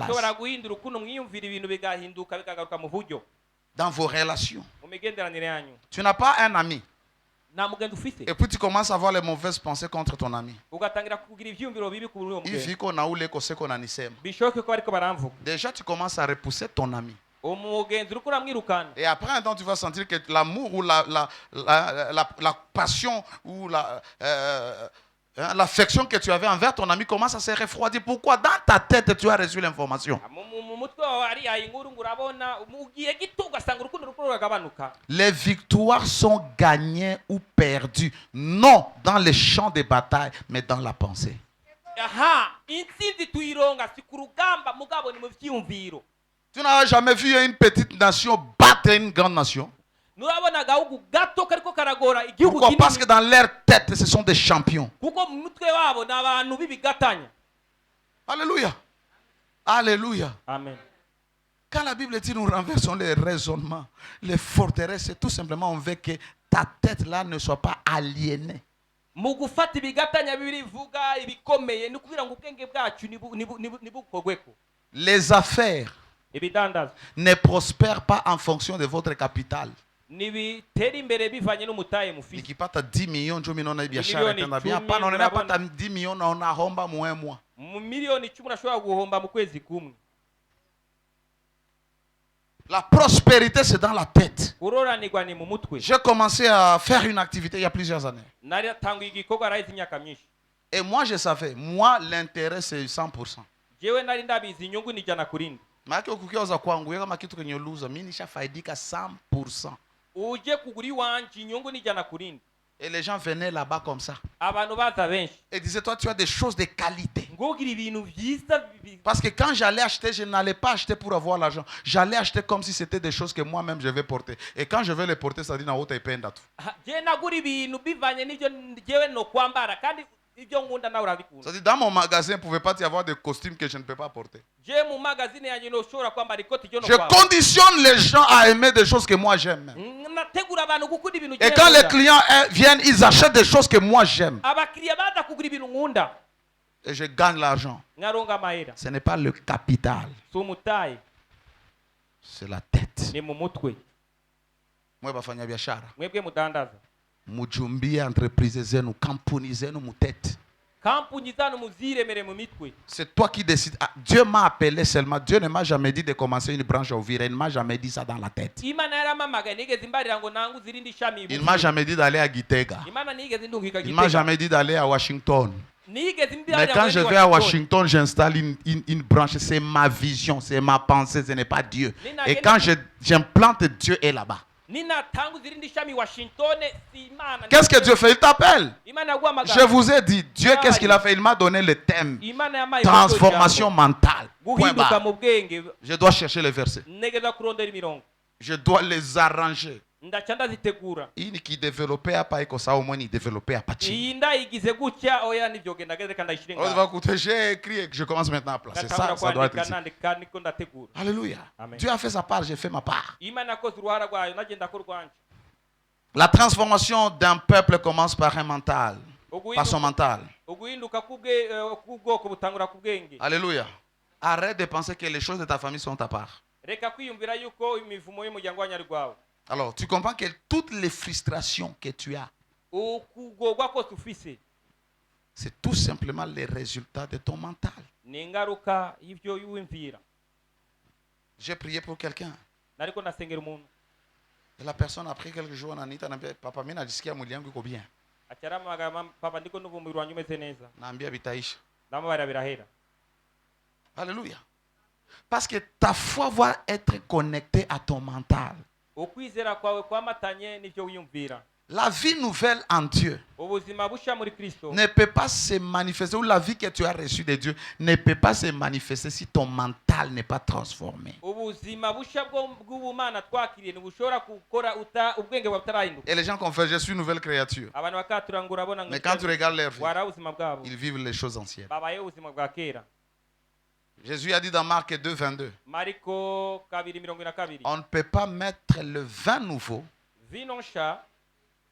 Speaker 1: Dans vos relations. Tu n'as pas un ami. Et puis tu commences à avoir les mauvaises pensées contre ton ami. Déjà tu commences à repousser ton ami. Et après un temps tu vas sentir que l'amour ou la passion ou l'affection que tu avais envers ton ami commence à se refroidir. Pourquoi? Dans ta tête tu as reçu l'information. Les victoires sont gagnées ou perdues, non dans les champs de bataille, mais dans la pensée. Tu n'as jamais vu une petite nation battre une grande nation? Pourquoi? Parce que dans leur tête, ce sont des champions. Alléluia. Alléluia.
Speaker 3: Amen.
Speaker 1: Quand la Bible dit nous renversons les raisonnements, les forteresses, c'est tout simplement on veut que ta tête là ne soit pas aliénée. Les affaires ne prospèrent pas en fonction de votre capital. Nikipata 10 millions ndio mimi naona biashara itaenda bien. Hapana, unapata 10 millions na unahomba mois. La prospérité, c'est dans la tête. J'ai commencé à faire une activité il y a plusieurs années. Et moi, je savais, moi, l'intérêt, c'est 100%. Et les gens venaient là-bas comme ça. Et disaient, toi, tu as des choses de qualité. Parce que quand j'allais acheter, je n'allais pas acheter pour avoir l'argent. J'allais acheter comme si c'était des choses que moi-même je vais porter. Et quand je vais les porter, ça dit, na haute épée tout. C'est-à-dire, dans mon magasin, il ne pouvait pas y avoir des costumes que je ne peux pas porter. Je conditionne les gens à aimer des choses que moi j'aime. Et quand les clients viennent, ils achètent des choses que moi j'aime. Et je gagne l'argent. Ce n'est pas le capital. C'est la tête. Moi, bafanya biashara. Mujumbie entreprise zenu, kampuni zenu mutete. C'est toi qui décides. Ah, Dieu m'a appelé seulement. Dieu ne m'a jamais dit de commencer une branche à Uvira. Il ne m'a jamais dit ça dans la tête. Il ne m'a jamais dit d'aller à Gitega. Il ne m'a jamais dit d'aller à Washington. Mais quand je vais à Washington, j'installe une branche. C'est ma vision, c'est ma pensée, ce n'est pas Dieu. Et quand j'implante, Dieu est là-bas. Qu'est-ce que Dieu fait? Il t'appelle. Je vous ai dit, Dieu, qu'est-ce qu'il a fait? Il m'a donné le thème. Transformation mentale. Point barre. Je dois chercher les versets. Je dois les arranger. Il qui développait à pas ça au moins il développait à partir. J'ai écrit et je commence maintenant à placer ça. Ça doit être ici. Alléluia. Dieu a fait sa part, j'ai fait ma part. La transformation d'un peuple commence par un mental. par son mental.
Speaker 3: uguhinduka k'ubwoko butangura ku bwenge.
Speaker 1: Alléluia. Arrête de penser que les choses de ta famille sont à part.
Speaker 3: Reka kwiyumvira yuko imivumo y'umuryango wanyu ari gwawe.
Speaker 1: Alors, tu comprends que toutes les frustrations que tu as,
Speaker 3: ukugogwa kose ufise,
Speaker 1: c'est tout simplement les résultats de ton mental.
Speaker 3: ni ingaruka y'ivyo wiyumvira.
Speaker 1: J'ai prié pour quelqu'un.
Speaker 3: Nariko nasengera umuntu.
Speaker 1: Et la personne après quelques jours on a dit papa mimi najisikia mwili yangu iko bien.
Speaker 3: Acharama papa ndiko numva umubiri wanyu umeze neza.
Speaker 1: Naambia bitaisha.
Speaker 3: Ndamubara birahera.
Speaker 1: Alléluia. Parce que ta foi va être connectée à ton mental.
Speaker 3: Ukwizera kwawe kwamatanye n'ivyo wiyumvira.
Speaker 1: La vie nouvelle en Dieu
Speaker 3: Ubuzima busha muri Kristo
Speaker 1: ne peut pas se manifester, ou la vie que tu as reçue de Dieu ne peut pas se manifester si ton mental n'est pas transformé.
Speaker 3: ubuzima busha bw'ubumana twakiriye ntibushobora gukora ubwenge bwawe butarahinduka.
Speaker 1: Et les gens confessent, je suis une nouvelle créature.
Speaker 3: Abantu bakaturangura abona
Speaker 1: Mais quand tu regardes leur vie,
Speaker 3: wara ubuzima bwabo
Speaker 1: ils vivent les choses anciennes.
Speaker 3: babaye ubuzima bwa kera.
Speaker 1: Jésus a dit dans Marc 2, 22,
Speaker 3: Mariko 2:22
Speaker 1: on ne peut pas mettre le vin nouveau
Speaker 3: vino nsha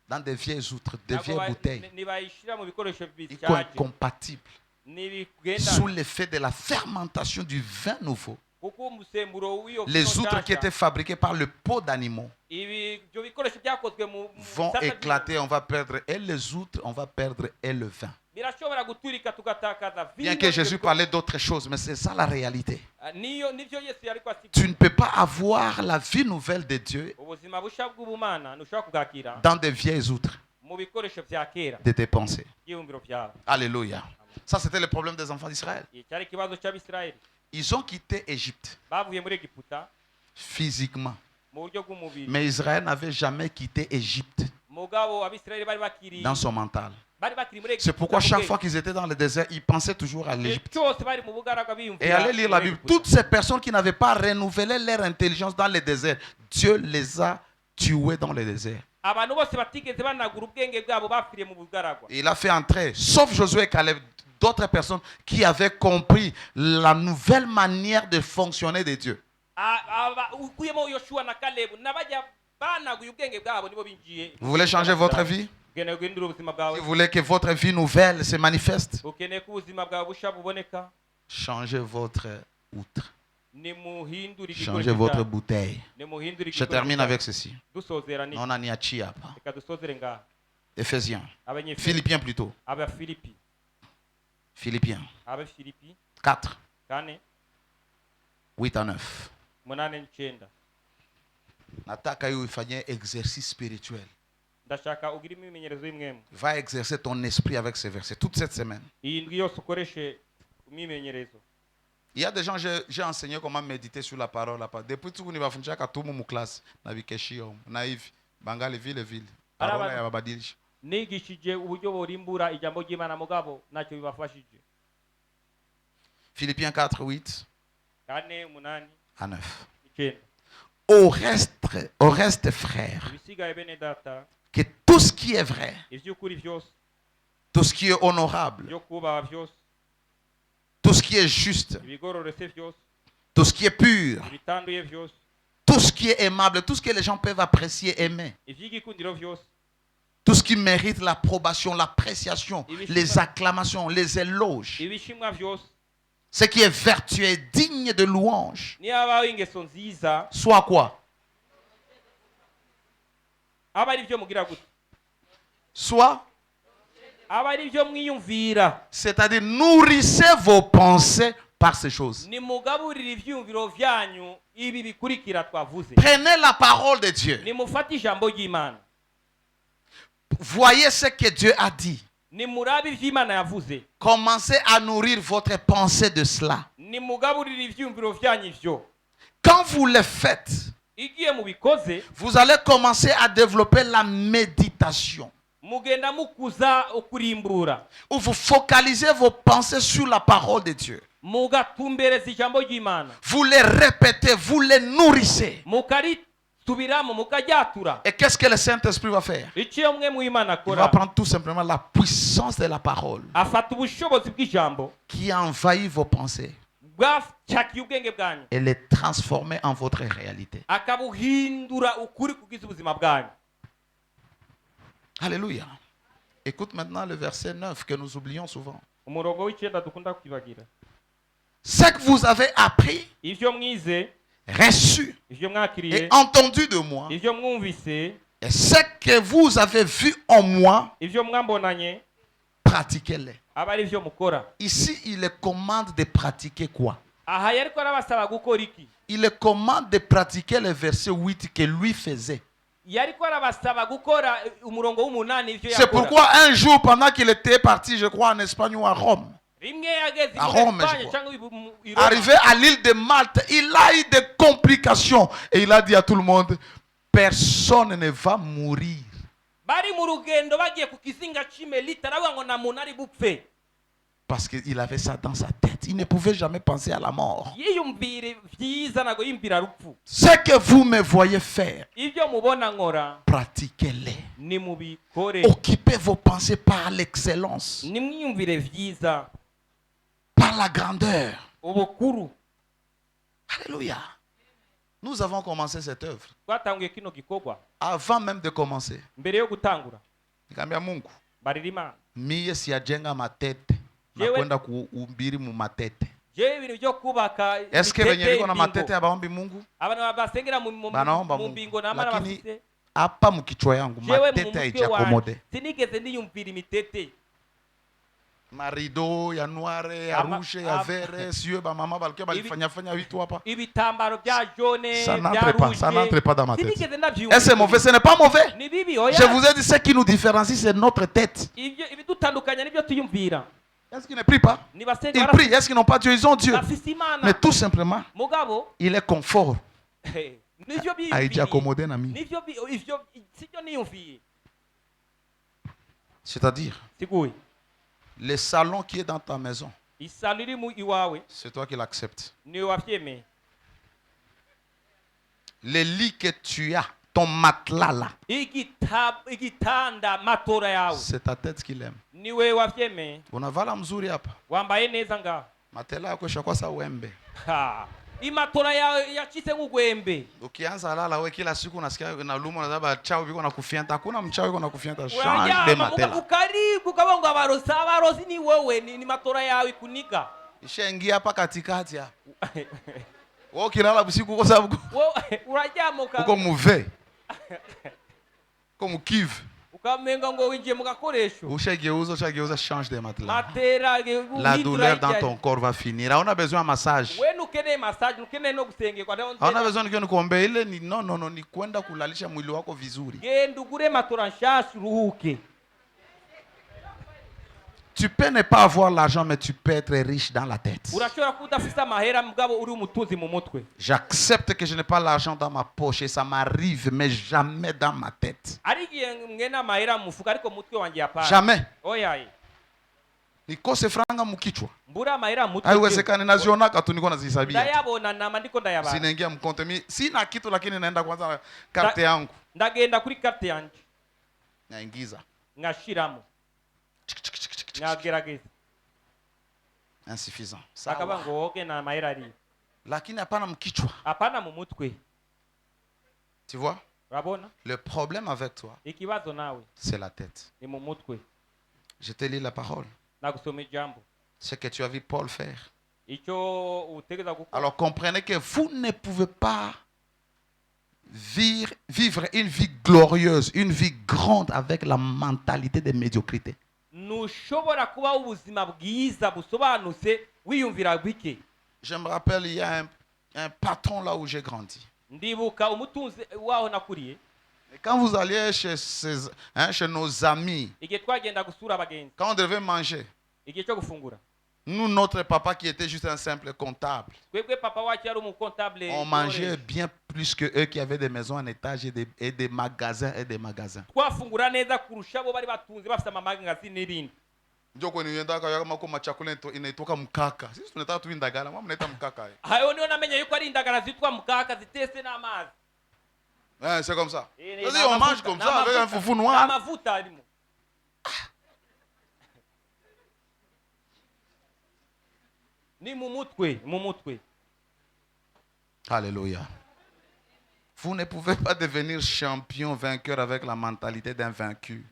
Speaker 1: dans des vieilles outres, des vieilles bouteilles.
Speaker 3: nibayishira mu bikoresho
Speaker 1: Ils sont
Speaker 3: bishaje
Speaker 1: incompatibles.
Speaker 3: nibigenda
Speaker 1: Sous l'effet de la fermentation du vin nouveau,
Speaker 3: kuko umusemburo w'iyo
Speaker 1: les outres qui étaient fabriquées par le pot d'animaux
Speaker 3: ibyo bikoresho byakozwe mu
Speaker 1: vont éclater, on va perdre et les outres, on va perdre et le vin.
Speaker 3: birashobora guturika tugatakaza
Speaker 1: Bien que Jésus parlait d'autres choses, mais c'est ça la réalité.
Speaker 3: nivyo Yesu yariko
Speaker 1: Tu ne peux pas avoir la vie nouvelle de Dieu
Speaker 3: ubuzima busha bw'ubumana ntushobora kugakira
Speaker 1: dans des vieilles outres
Speaker 3: mu bikoresho vya kera
Speaker 1: de tes pensées.
Speaker 3: byiyumviro vyawe.
Speaker 1: Alléluia. Ça, c'était le problème des enfants d'Israël.
Speaker 3: Cyari ikibazo cy'Abisirayeli
Speaker 1: Ils ont quitté Égypte
Speaker 3: bavuye muri Egiputa
Speaker 1: physiquement.
Speaker 3: mu buryo bw'umubiri,
Speaker 1: Mais Israël n'avait jamais quitté Égypte
Speaker 3: mugabo Abisirayeli bari bakiri
Speaker 1: dans son mental.
Speaker 3: bari bakiri muri Egiputa.
Speaker 1: C'est pourquoi chaque fois qu'ils étaient dans le désert, ils pensaient toujours à l'Égypte.
Speaker 3: cyose bari mu bugaraga biyumvira.
Speaker 1: Et allez lire la Bible. Toutes ces personnes qui n'avaient pas renouvelé leur intelligence dans le désert, Dieu les a tués dans le désert.
Speaker 3: abantu bose batigeze banagura ubwenge bwabo bapfiriye mu bugaragwa.
Speaker 1: Il a fait entrer, sauf Josué et Caleb, d'autres personnes qui avaient compris la nouvelle manière de fonctionner de Dieu.
Speaker 3: ukuyemo Yoshua na Kalebu nabajya banaguye ubwenge bwabo nibo binjiye.
Speaker 1: Vous voulez changer votre vie?
Speaker 3: ukeneye guhindura ubuzima
Speaker 1: Si
Speaker 3: bwawe,
Speaker 1: vous voulez que votre vie nouvelle se manifeste,
Speaker 3: ukeneye ko ubuzima bwawe busha buboneka,
Speaker 1: changez votre outre.
Speaker 3: nimuhindure
Speaker 1: Changez votre bouteille.
Speaker 3: nimuhindure
Speaker 1: Je termine avec ceci.
Speaker 3: dusozera ni
Speaker 1: On a niachi hapa.
Speaker 3: reka dusozere ngaha.
Speaker 1: Éphésiens.
Speaker 3: Abanyefilipi
Speaker 1: Philippiens plutôt.
Speaker 3: Abafilipi
Speaker 1: Philippiens.
Speaker 3: Abafilipi
Speaker 1: 4,
Speaker 3: 4
Speaker 1: 8 à 9.
Speaker 3: 8-9.
Speaker 1: Nataka hiyo ifanye exercice spirituel.
Speaker 3: Ndashaka ugira imimenyerezo y'imwemu.
Speaker 1: Va exercer ton esprit avec ces versets toute cette semaine.
Speaker 3: Iyi ndwi yose ukoreshe imimenyerezo.
Speaker 1: Il y a des gens, j'ai enseigné comment méditer sur la parole. Depuis tout, on va faire tout mon classe. Navikeshio, naïf, bangali ville. Parole ya babadilisha.
Speaker 3: Nigishije uburyo borimbura ijambo ry'Imana mugabo ntacyo bibafashije.
Speaker 1: Philippiens 4, 8
Speaker 3: 4, 8
Speaker 1: à 9.
Speaker 3: 9.
Speaker 1: Au reste, frères,
Speaker 3: Ibisigaye bene data,
Speaker 1: que tout ce qui est vrai,
Speaker 3: ivy'ukuri vyose,
Speaker 1: tout ce qui est honorable,
Speaker 3: byo kubaha vyose,
Speaker 1: tout ce qui est juste,
Speaker 3: ibigororotse vyose,
Speaker 1: tout ce qui est pur,
Speaker 3: ibitanduye vyose,
Speaker 1: tout ce qui est aimable, tout ce que les gens peuvent apprécier, aimer,
Speaker 3: ivy'igikundiro vyose,
Speaker 1: tout ce qui mérite l'approbation, l'appréciation, les acclamations, les éloges,
Speaker 3: ibishimwa vyose,
Speaker 1: ce qui est vertueux, digne de louange,
Speaker 3: niba ingeso nziza,
Speaker 1: soit quoi?
Speaker 3: aba ari byo mugira gute,
Speaker 1: Soit,
Speaker 3: aba ari byo mwiyumvira,
Speaker 1: c'est-à-dire nourrissez vos pensées par ces choses.
Speaker 3: nimugaburire ivyumviro vyanyu ibi bikurikira twavuze.
Speaker 1: Prenez la parole de Dieu.
Speaker 3: Nimufate ijambo ry'Imana,
Speaker 1: Voyez ce que Dieu a dit.
Speaker 3: nimurabe ivy'Imana yavuze,
Speaker 1: Commencez à nourrir votre pensée de cela.
Speaker 3: nimugaburire ivyumviro vyanyu ivyo.
Speaker 1: Quand vous le faites,
Speaker 3: Igiye mubikoze,
Speaker 1: vous allez commencer à développer la méditation,
Speaker 3: mugenda mukuza ukurimbura,
Speaker 1: où vous focalisez vos pensées sur la parole de Dieu.
Speaker 3: mugatumbereza ijambo ry'Imana,
Speaker 1: Vous les répétez, vous les nourrissez.
Speaker 3: mukarisubiramo mukajyatura.
Speaker 1: Et qu'est-ce que le Saint-Esprit va faire?
Speaker 3: Icyo mwe mu Imana
Speaker 1: Il va
Speaker 3: akora,
Speaker 1: prendre tout simplement la puissance de la parole
Speaker 3: afata ubushobozi bw'ijambo
Speaker 1: qui envahit vos pensées
Speaker 3: bwacakiye ubwenge bwanyu,
Speaker 1: et les transformer en votre réalité.
Speaker 3: akabuhindura ukuri kugize ubuzima bwanyu.
Speaker 1: Alléluia. Écoute maintenant le verset 9 que nous oublions souvent.
Speaker 3: umurongo w'icyenda dukunda kwibagira.
Speaker 1: Ce que vous avez appris,
Speaker 3: Ivyo mwize,
Speaker 1: reçu
Speaker 3: ivyo
Speaker 1: et
Speaker 3: mwakiriye,
Speaker 1: entendu de moi,
Speaker 3: ivyo mwumvise,
Speaker 1: et ce que vous avez vu en moi,
Speaker 3: ivyo mwambonanye,
Speaker 1: pratiquez-les.
Speaker 3: aba ari ivyo mukora.
Speaker 1: Ici, il les commande de pratiquer quoi?
Speaker 3: Aha yariko arabasaba gukora iki?
Speaker 1: Il les commande de pratiquer le verset 8 que lui faisait.
Speaker 3: Yariko arabasaba gukora umurongo w'umunani ivyo
Speaker 1: C'est
Speaker 3: yakora.
Speaker 1: pourquoi un jour, pendant qu'il était parti, je crois, en Espagne ou à Rome,
Speaker 3: Rimwe yageze
Speaker 1: À
Speaker 3: mu
Speaker 1: Rome,
Speaker 3: Espagne
Speaker 1: je
Speaker 3: cyangwa i Roma.
Speaker 1: arrivé à l'île de Malte, il a eu des complications. Et il a dit à tout le monde, personne ne va mourir.
Speaker 3: Bari mu rugendo bagiye ku kizinga cy'imelita aravuga ngo nta muntu ari bupfe.
Speaker 1: Parce qu'il avait ça dans sa tête. Il ne pouvait jamais penser à la mort.
Speaker 3: Yiyumvire vyiza nago yimbira rupfu.
Speaker 1: Ce que vous me voyez faire,
Speaker 3: Ivyo mubona nkora
Speaker 1: pratiquez-les.
Speaker 3: ni mubikore.
Speaker 1: Occupez vos pensées par l'excellence,
Speaker 3: Nimwiyumvire vyiza,
Speaker 1: par la grandeur.
Speaker 3: ubukuru.
Speaker 1: Alléluia. Nous avons commencé cette œuvre.
Speaker 3: Twatanguye kino gikorwa
Speaker 1: Avant même de commencer,
Speaker 3: mbere yo gutangura.
Speaker 1: nikamwambia Mungu,
Speaker 3: Baririma.
Speaker 1: mie siyajenga matete na
Speaker 3: Jewe-
Speaker 1: kwenda kuhubiri mu matete.
Speaker 3: Je ibintu byo kubaka
Speaker 1: Est-ce que venye liko na matete abaombi Mungu?
Speaker 3: abantu basengera
Speaker 1: Banaomba
Speaker 3: mu
Speaker 1: Mungu.
Speaker 3: mbingo n'amara
Speaker 1: Lakini
Speaker 3: bafite.
Speaker 1: hapa mkichwa yangu
Speaker 3: Jewe mu
Speaker 1: matete
Speaker 3: mutwe
Speaker 1: haijakomode.
Speaker 3: wanjye sinigeze niyumvira imitete.
Speaker 1: Marido ya noire, ya rouge, ya vert, siyo ba mama balikuwa balifanya fanya vitu hapa.
Speaker 3: Ibitambaro bya jaune,
Speaker 1: Ça
Speaker 3: bya
Speaker 1: n'entre pas,
Speaker 3: rouge.
Speaker 1: ça n'entre pas dans ma tête.
Speaker 3: Sinigeze ndabyumva.
Speaker 1: Est-ce mauvais? Ce n'est pas mauvais.
Speaker 3: Ni bibi oya.
Speaker 1: Je vous ai dit ce qui nous différencie, c'est notre tête.
Speaker 3: Ibyo ibidutandukanya nibyo tuyumvira.
Speaker 1: Est-ce qu'ils ne prient pas?
Speaker 3: Ni basenga
Speaker 1: Ils prient. Est-ce qu'ils n'ont pas Dieu? Ils ont Dieu.
Speaker 3: bafise Imana.
Speaker 1: Mais tout simplement,
Speaker 3: Mugabo
Speaker 1: il est confort.
Speaker 3: nivyo
Speaker 1: Aija accommodé na mimi.
Speaker 3: Nivyo ivyo sibyo niyumviye.
Speaker 1: C'est-à-dire,
Speaker 3: Siguye.
Speaker 1: le salon qui est dans ta maison,
Speaker 3: Isalo iri mu iwawe
Speaker 1: c'est toi qui l'acceptes.
Speaker 3: ni wavyemeye.
Speaker 1: Le lit que tu as, ton matelas là,
Speaker 3: Igitanda matora yawe
Speaker 1: c'est ta tête qui l'aime.
Speaker 3: niwe wavyemeye.
Speaker 1: Unavala mzuri hapa.
Speaker 3: Wambaye neza ngaho.
Speaker 1: Matela yako ishakuwa sa wembe.
Speaker 3: Ha. Imatora yawe yachise nk'ugwembe.
Speaker 1: Ukianza lala wewe kila siku unasikia unaluma unazaba chao biko nakufianta. Hakuna mchao biko nakufianta. Change de
Speaker 3: Urajama
Speaker 1: matela.
Speaker 3: ukaribu kabongo abarosi ni wewe ni matora yawe kuniga.
Speaker 1: Ishaingia hapa katikati hapa. Wewe ukilala usiku kwa sababu
Speaker 3: Urajama
Speaker 1: uko muve. Uko mukive.
Speaker 3: ukamenga ngo winjiye mu gakoresho.
Speaker 1: Ushageuza, change de matelas.
Speaker 3: Matera
Speaker 1: La douleur dans ton corps va finir. On a besoin de massage.
Speaker 3: Wewe nukeneye massage, nukeneye no gusengerwa.
Speaker 1: On a besoin de kuombe ile ni no ni kwenda kulalisha mwili wako vizuri.
Speaker 3: Genda ugure matora nshasha uruhuke.
Speaker 1: Tu peux ne pas avoir l'argent, mais tu peux être riche dans la tête.
Speaker 3: Urashobora kudafisa amahera mugabo uri umutunzi mu mutwe.
Speaker 1: J'accepte que je n'ai pas l'argent dans ma poche et ça m'arrive, mais jamais dans ma tête.
Speaker 3: Ari gihe ngena amahera mu mufuka ariko mutwe wanjye yapana.
Speaker 1: Jamais.
Speaker 3: Oyaye.
Speaker 1: Nikose franga mukichwa.
Speaker 3: Mbura amahera mu mutwe.
Speaker 1: Haiwezekani, nazionaka tu niko nazihesabia.
Speaker 3: Ndayabona nama ndiko ndayabana.
Speaker 1: Sinaingia mkonte mimi. Sina kitu lakini naenda kwanza karte yangu.
Speaker 3: Ndagenda kuri carte yanjye.
Speaker 1: Naingiza.
Speaker 3: Ngashiramo. Ngagerageza.
Speaker 1: Insuffisant.
Speaker 3: Akaba ngo oge na amahera ari.
Speaker 1: Lakini hapana mkichwa.
Speaker 3: Apana mu mutwe.
Speaker 1: Tu vois?
Speaker 3: Urabona?
Speaker 1: Le problème avec toi,
Speaker 3: Ikibazo nawe
Speaker 1: c'est la tête.
Speaker 3: ni mu mutwe.
Speaker 1: Je te lis la parole.
Speaker 3: Nagusoma ijambo.
Speaker 1: Ce que tu as vu Paul faire.
Speaker 3: Icyo utegeza gukora.
Speaker 1: Alors comprenez que vous ne pouvez pas vivre une vie glorieuse, une vie grande avec la mentalité de médiocrité.
Speaker 3: Nushobora kuba ubuzima bwiza busobanutse wiyumvira bike.
Speaker 1: Je me rappelle, il y a un patron là où j'ai grandi.
Speaker 3: Ndibuka umutunzi waho nakuriye.
Speaker 1: Et quand vous alliez chez nos amis,
Speaker 3: Igihe twagenda gusura abagenzi.
Speaker 1: quand on devait manger,
Speaker 3: Igihe cyo gufungura.
Speaker 1: nous, notre papa qui était juste un simple comptable,
Speaker 3: Twebwe papa wacu yari umukontable.
Speaker 1: on mangeait bien plus que eux qui avaient des maisons en étage et des magasins et des magasins.
Speaker 3: Twafungura neza kurusha abo bari batunze bafite amamagazi n'ibindi.
Speaker 1: Ndio kwa nienda kama kwa chakula inaitoka mkaka. Sisi tunataka tu indagala, mama mnaita mkaka.
Speaker 3: Hayo niyo namenye yuko ari indagara zitwa mukaka zitese n'amazi.
Speaker 1: C'est comme ça.
Speaker 3: Eh,
Speaker 1: Vas-y, on mange comme ça avec un foufou noir.
Speaker 3: Amavuta arimo. Ni mu mutwe.
Speaker 1: Alléluia. Vous ne pouvez pas devenir champion, vainqueur avec la mentalité d'un vaincu.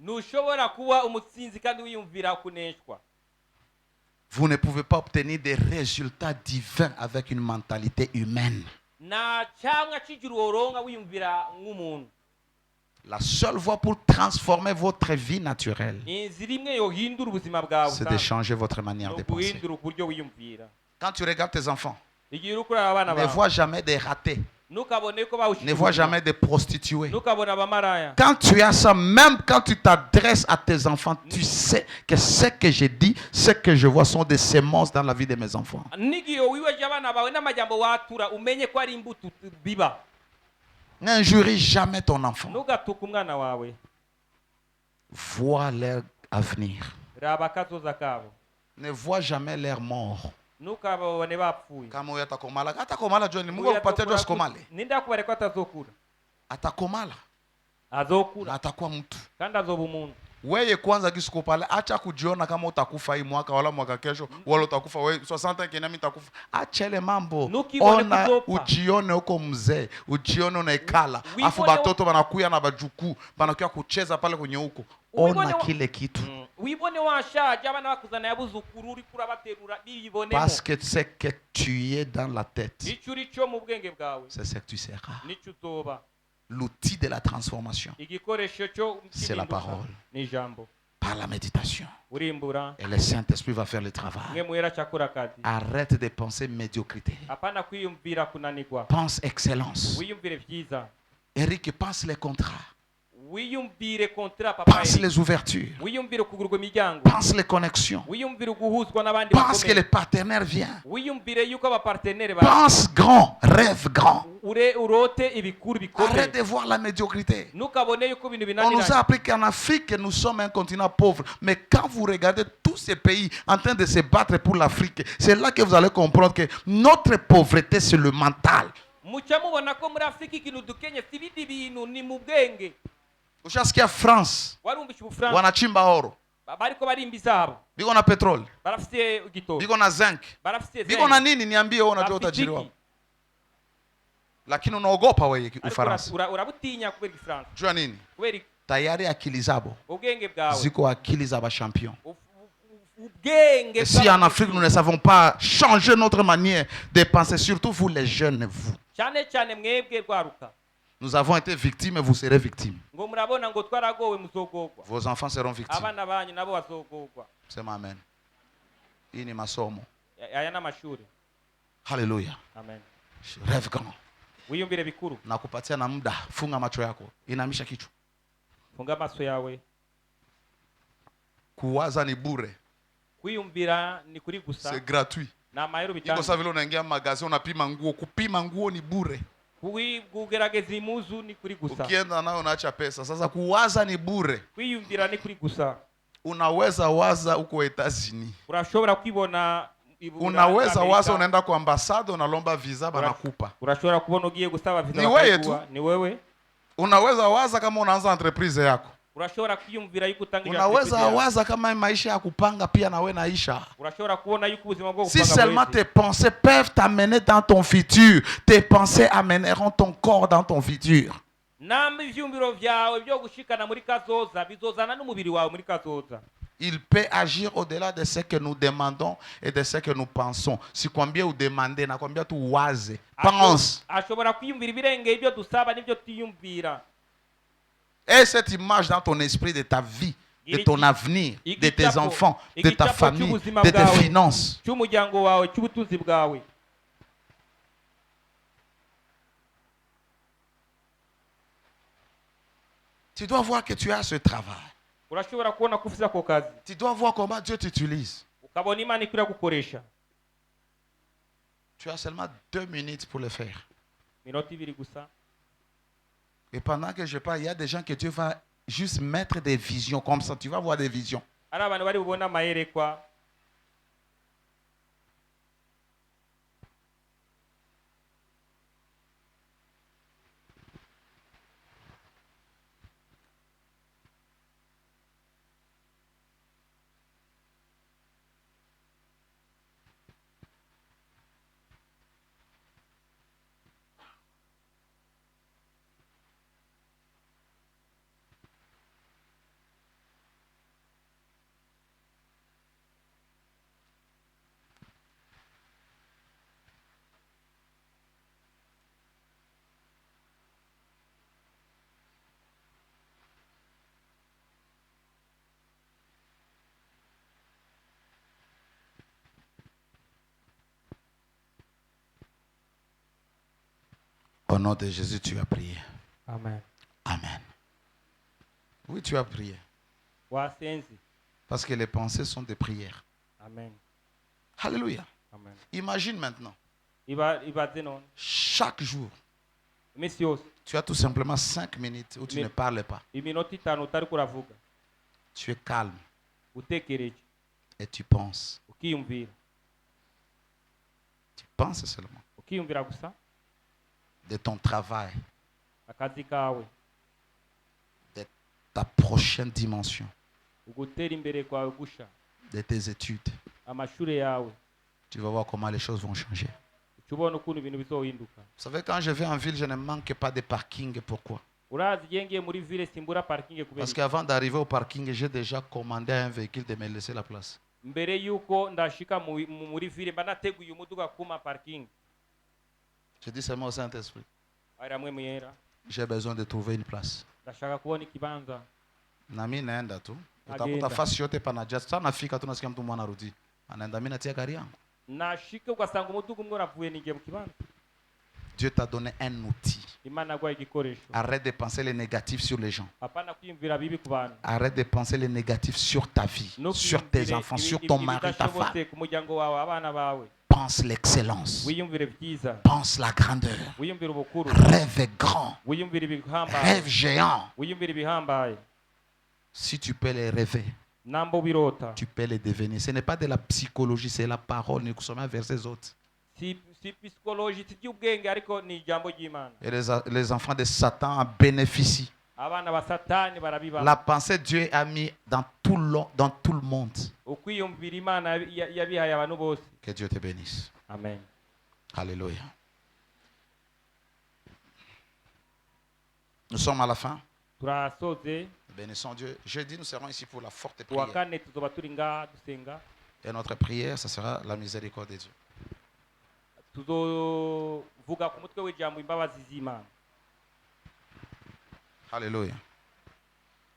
Speaker 1: Vous ne pouvez pas obtenir des résultats divins avec une mentalité humaine. La seule voie pour transformer votre vie naturelle, c'est de changer votre manière de penser. Quand tu regardes tes enfants, ne vois jamais des ratés. Ne vois jamais des prostituées. Quand tu as ça, même quand tu t'adresses à tes enfants, tu sais que ce que je dis, ce que je vois sont des semences dans la vie de mes enfants. N'injurie jamais ton enfant. Vois leur avenir. Ne vois jamais leur mort. Kama huyo atakomala, atakomala John, Mungu akupatia John sikomale. Atakomala. Na atakuwa mtu. Wewe kwanza kisuko pale, acha kujiona kama utakufa hii mwaka wala mwaka kesho wala utakufa wewe 60 kina mimi nitakufa. Acha ile mambo. Ona ujione uko mzee, ujione unaikala. Afu batoto banakuya na bajuku, banakuya kucheza pale kwenye huko. Ona kile kitu. Parce que ce que tu es dans la tête, c'est ce que tu seras. L'outil de la transformation, c'est la parole. Par la méditation. Et le Saint-Esprit va faire le travail. Arrête de penser médiocrité. Pense excellence. Eric, pense les contrats. Pense les ouvertures. Pense les connexions. Pense que les partenaires viennent. Pense grand, rêve grand. Arrête de voir la médiocrité. On nous a appris qu'en Afrique, nous sommes un continent pauvre. Mais quand vous regardez tous ces pays en train de se battre pour l'Afrique, c'est là que vous allez comprendre que notre pauvreté, c'est le mental. Ushasikia France wanachimba oro, biko na petroli, biko na zinc, biko na nini? Niambie wewe unajua utajiri wao, lakini unaogopa wewe Ufaransa. Jua nini? Tayari akili zabo ziko akili za ba champion. Et si en Afrique nous ne savons pas changer notre manière de penser, surtout vous les jeunes, vous. Nous avons été victimes et vous serez victimes. Vos enfants seront victimes. C'est amen. Ini masomo. Hallelujah.
Speaker 3: Amen.
Speaker 1: Rêve grand.
Speaker 3: Vikuru.
Speaker 1: Nakupatia na muda, funga macho yako. Inamisha kichwa.
Speaker 3: Funga macho yawe.
Speaker 1: Kuwaza ni bure.
Speaker 3: Kuyumvira ni kuri gusa.
Speaker 1: C'est gratuit.
Speaker 3: Na mayero bitanga.
Speaker 1: Iko sawa vile unaingia magazini unapima nguo, kupima nguo ni bure.
Speaker 3: Kugerageza imuzu ni kuri gusa.
Speaker 1: Ukienda nayo unaacha pesa. Sasa kuwaza ni bure.
Speaker 3: Kuyumvira ni kuri gusa.
Speaker 1: Unaweza waza uko Etats-Unis.
Speaker 3: Urashobora kwibona
Speaker 1: unaweza waza unaenda kwa ambasada unalomba visa banakupa.
Speaker 3: Urashobora kubona ugiye gusaba visa
Speaker 1: banakupa.
Speaker 3: Ni wewe.
Speaker 1: Unaweza waza kama unaanza entreprise yako.
Speaker 3: Urashobora kwiyumvira yuko utangira.
Speaker 1: Unaweza waza kama maisha ya kupanga pia na wewe naisha.
Speaker 3: Urashobora kuona yuko ubuzima bwo kupanga.
Speaker 1: Si seulement tes pensées peuvent t'amener dans ton futur, tes pensées amèneront ton corps dans ton futur. Il peut agir au-delà de ce que nous demandons et de ce que nous pensons. Si combien vous demandez, na combien tu waze, pense. Et cette image dans ton esprit de ta vie, de ton avenir, de tes enfants, de ta famille, de tes finances. Tu dois voir que tu as ce travail. Tu dois voir comment Dieu t'utilise. Tu as seulement 2 minutes pour le faire. Et pendant que je parle, il y a des gens que Dieu va juste mettre des visions comme ça. Tu vas voir des visions. Au nom de Jésus, tu as prié.
Speaker 3: Amen.
Speaker 1: Amen. Oui, tu as prié.
Speaker 3: Wasenze.
Speaker 1: Parce que les pensées sont des prières.
Speaker 3: Amen.
Speaker 1: Alléluia.
Speaker 3: Amen.
Speaker 1: Imagine maintenant,
Speaker 3: Ibaze none.
Speaker 1: chaque jour,
Speaker 3: Iminsi yose.
Speaker 1: tu as tout simplement 5 minutes où tu ne parles pas.
Speaker 3: Iminota 5 utari kuravuga.
Speaker 1: Tu es calme
Speaker 3: Utekereje.
Speaker 1: et tu penses.
Speaker 3: Ukiyumvira.
Speaker 1: Tu penses seulement
Speaker 3: Ukiyumvira gusa.
Speaker 1: de ton travail,
Speaker 3: Akazi kawe.
Speaker 1: de ta prochaine dimension,
Speaker 3: Ugutera imbere kwawe gusha.
Speaker 1: de tes études.
Speaker 3: Amashure yawe.
Speaker 1: Tu vas voir comment les choses vont changer.
Speaker 3: Ukibona ukuntu ibintu bizohinduka.
Speaker 1: Vous savez, quand je vais en ville, je ne manque pas de parking. Pourquoi?
Speaker 3: Urazi yengeye muri ville simbura parking kubera.
Speaker 1: Parce qu'avant d'arriver au parking, j'ai déjà commandé à un véhicule de me laisser la place.
Speaker 3: Mbere yuko ndashika muri ville mba nateguye umuduga kuma parking.
Speaker 1: Je dis seulement au Saint-Esprit.
Speaker 3: Aramwe muyera.
Speaker 1: J'ai besoin de trouver une place.
Speaker 3: Ndashaka kubona ikibanza.
Speaker 1: Nami naenda tu.
Speaker 3: Agenda.
Speaker 1: Utakuta fasi yote panajaa. Sasa nafika tu nasikia mtu mwana rudi. Anaenda mimi natia gari yangu.
Speaker 3: Nashike ugasanga umuduga umwe uravuye ningiye mu kibanza.
Speaker 1: Dieu t'a donné un outil.
Speaker 3: Imana gwa igikoresho.
Speaker 1: Arrête de penser les négatifs sur les gens.
Speaker 3: Apana kwiyumvira bibi ku bantu.
Speaker 1: Arrête de penser les négatifs sur ta vie,
Speaker 3: No
Speaker 1: sur tes enfants, sur ton mari, ta femme.
Speaker 3: ku muryango wawe abana bawe.
Speaker 1: Pense l'excellence.
Speaker 3: Wiyumvire byiza.
Speaker 1: Pense la grandeur.
Speaker 3: Wiyumvire ubukuru.
Speaker 1: Rêve grand.
Speaker 3: Wiyumvire ibihambaye.
Speaker 1: Rêve géant.
Speaker 3: Wiyumvire ibihambaye.
Speaker 1: Si tu peux les rêver,
Speaker 3: Nambo birota.
Speaker 1: tu peux les devenir. Ce n'est pas de la psychologie, c'est la parole. Nous sommes vers ces autres.
Speaker 3: Si psychologie tibyubwenge ariko ni ijambo ry'Imana.
Speaker 1: Et les enfants de Satan en bénéficient.
Speaker 3: Abana ba Satani barabiba.
Speaker 1: La pensée Dieu a mis dans tout le monde.
Speaker 3: Ukwiyumvira Imana yabihaye abantu bose.
Speaker 1: Que Dieu te bénisse.
Speaker 3: Amen.
Speaker 1: Alléluia. Nous sommes à la fin.
Speaker 3: Turasoze.
Speaker 1: Bénissons Dieu. Jeudi, nous serons ici pour la forte prière.
Speaker 3: Wakane tuzoba turi nga dusenga.
Speaker 1: Et notre prière, ce sera la miséricorde de Dieu.
Speaker 3: Tuzovuga ku mutwe w'ijambo imbabazi z'Imana.
Speaker 1: Alléluia.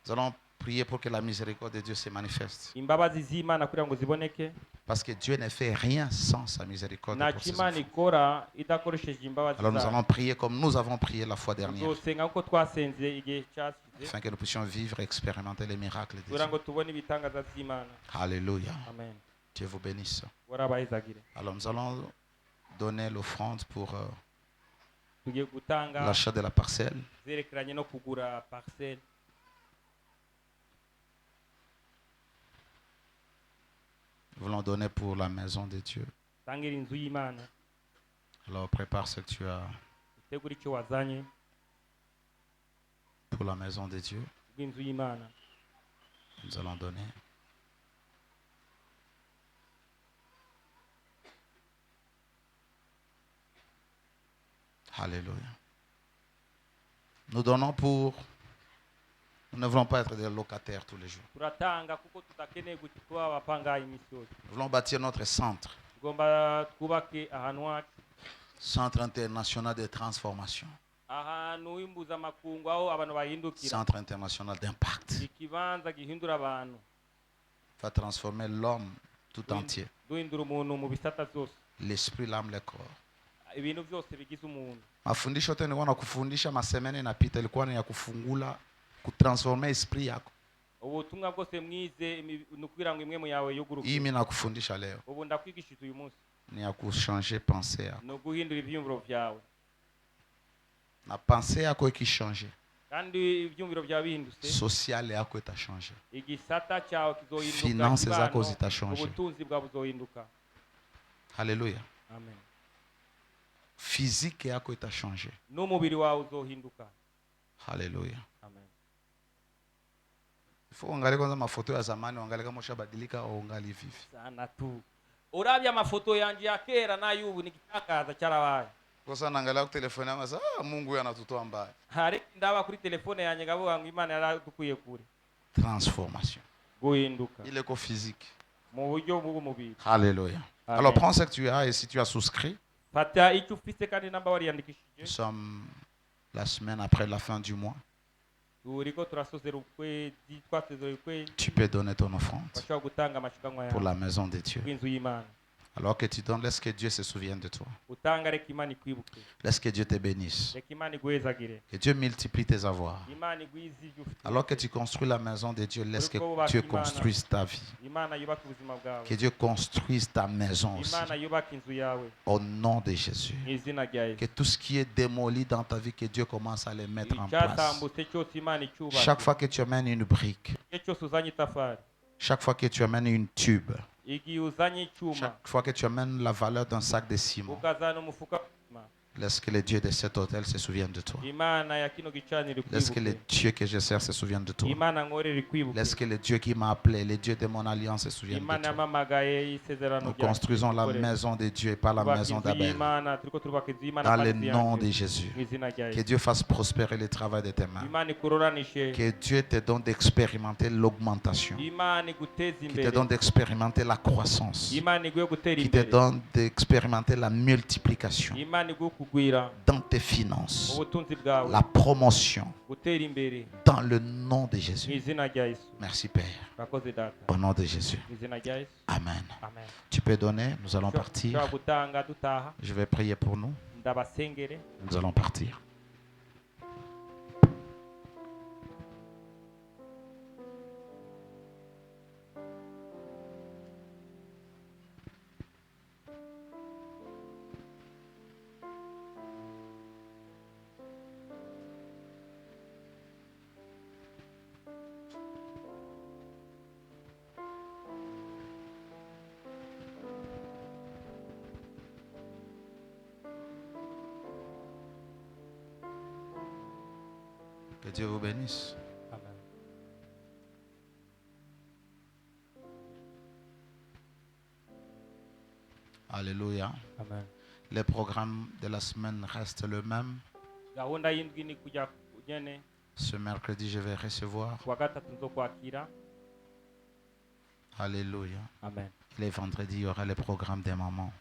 Speaker 1: Nous allons prier pour que la miséricorde de Dieu se manifeste.
Speaker 3: Imbabazi z'Imana kugira ngo ziboneke.
Speaker 1: Parce que Dieu ne fait rien sans sa miséricorde pour ses
Speaker 3: Imana
Speaker 1: enfants.
Speaker 3: ikora idakoresheje imbabazi.
Speaker 1: Alors nous allons prier comme nous avons prié la fois dernière.
Speaker 3: Tuzosenga uko twasenze igihe cyasize.
Speaker 1: Afin que nous puissions vivre et expérimenter les miracles de
Speaker 3: Kugira ngo
Speaker 1: Dieu.
Speaker 3: tubone ibitangaza z'Imana.
Speaker 1: Alléluia.
Speaker 3: Amen.
Speaker 1: Dieu vous bénisse.
Speaker 3: Warabahezagire.
Speaker 1: Alors nous allons donner l'offrande pour
Speaker 3: Tugiye gutanga
Speaker 1: l'achat de la parcelle.
Speaker 3: zerekeranye no kugura parcelle.
Speaker 1: Nous voulons donner pour la maison de Dieu.
Speaker 3: Tangira inzu y'Imana.
Speaker 1: Alors prépare ce que tu as
Speaker 3: Tegura icyo wazanye
Speaker 1: pour la maison de Dieu.
Speaker 3: bw'inzu y'Imana.
Speaker 1: Nous allons donner. Alléluia. Nous donnons pour... Nous ne voulons pas être des locataires tous les jours.
Speaker 3: Turatanga kuko tutakeneye kuba abapangayi iminsi yose.
Speaker 1: Nous voulons bâtir notre centre.
Speaker 3: Tugomba twubake ahantu hacu.
Speaker 1: Centre international de transformation.
Speaker 3: Ahantu h'impuzamakungu aho abantu bahindukira.
Speaker 1: Centre international d'impact.
Speaker 3: Ikibanza gihindura abantu.
Speaker 1: Va transformer l'homme tout entier.
Speaker 3: Duhindura umuntu mu bisata byose.
Speaker 1: L'esprit, l'âme, le corps.
Speaker 3: Ibintu byose bigize umuntu.
Speaker 1: Mafundisho yote nilikuwa nakufundisha masemene inapita ilikuwa ni ya kufungula kutransformer esprit yako.
Speaker 3: Ubutumwa bwose mwize ni ukugira ngo imwe mu yawe yuguruke.
Speaker 1: Hii mimi nakufundisha leo
Speaker 3: Ubu ndakwigishije uyu munsi.
Speaker 1: ni ya kuchanger pensée yako.
Speaker 3: Ni uguhindura ibyumviro byawe.
Speaker 1: Na pensée yako ikichange,
Speaker 3: Kandi ibyumviro byawe bihindutse.
Speaker 1: social yako itachange.
Speaker 3: Igisata cyawe kizohinduka.
Speaker 1: Finances zako zitachange.
Speaker 3: Ubutunzi bwawe buzohinduka.
Speaker 1: Alléluia.
Speaker 3: Amen.
Speaker 1: Physique yako itachange.
Speaker 3: N'umubiri wawe uzohinduka.
Speaker 1: Alléluia.
Speaker 3: Amen.
Speaker 1: Il faut angalia kwanza mafoto ya zamani, angalia kama ushabadilika au ungali vivi.
Speaker 3: Sana tu. Urabya amafoto yanje ya kera n'ayubu ni gitangaza cyarabaye.
Speaker 1: Kwa sana angalia kwa telefoni yangu sasa, Mungu huyu anatutoa mbaya.
Speaker 3: Hari ndaba kuri telefone yanjye ngavuga ngo Imana yaradukuye kure.
Speaker 1: Transformation.
Speaker 3: Guhinduka.
Speaker 1: Il est qu'au physique.
Speaker 3: Mu buryo bw'umubiri.
Speaker 1: Alléluia.
Speaker 3: Amen.
Speaker 1: Alors prends ce que tu as et si tu as souscrit,
Speaker 3: Fata icyo ufite kandi namba wariyandikishije.
Speaker 1: nous sommes la semaine après la fin du mois.
Speaker 3: Turiko turasozera ukwezi twasezera ukwezi.
Speaker 1: Tu peux donner ton offrande
Speaker 3: Bashobora gutanga amashikanwa
Speaker 1: pour
Speaker 3: yawe.
Speaker 1: la maison de Dieu.
Speaker 3: Bw'inzu y'Imana.
Speaker 1: Alors que tu donnes, laisse que Dieu se souvienne de toi. Laisse que Dieu te bénisse. Que Dieu multiplie tes avoirs. Alors que tu construis la maison de Dieu, laisse que Dieu construise ta vie. Que Dieu construise ta maison aussi. Au nom de Jésus. Que tout ce qui est démoli dans ta vie, que Dieu commence à le mettre en place. Chaque fois que tu amènes une brique, chaque fois que tu amènes une tube, chaque fois que tu amènes la valeur d'un sac de ciment, laisse que le Dieu de cet hôtel se souvienne de toi. Laisse que le Dieu que je sers se souvienne de toi. Laisse que le Dieu qui m'a appelé, le Dieu de mon alliance se souvienne de toi. Nous construisons la maison de Dieu et pas la maison d'Abel. Dans le nom de Jésus. Que Dieu fasse prospérer le travail de tes mains. Que Dieu te donne d'expérimenter l'augmentation. Qu'il te donne d'expérimenter la croissance. Qu'il te donne d'expérimenter la multiplication dans tes finances, la promotion, dans le nom de Jésus. Merci Père. Au nom de Jésus. Amen. Tu peux donner, nous allons partir. Je vais prier pour nous. Nous allons partir. Que Dieu vous bénisse.
Speaker 3: Amen.
Speaker 1: Alléluia.
Speaker 3: Amen.
Speaker 1: Les programmes de la semaine restent le même. Ce mercredi, je vais recevoir. Alléluia.
Speaker 3: Amen.
Speaker 1: Les vendredis, il y aura les programmes des mamans.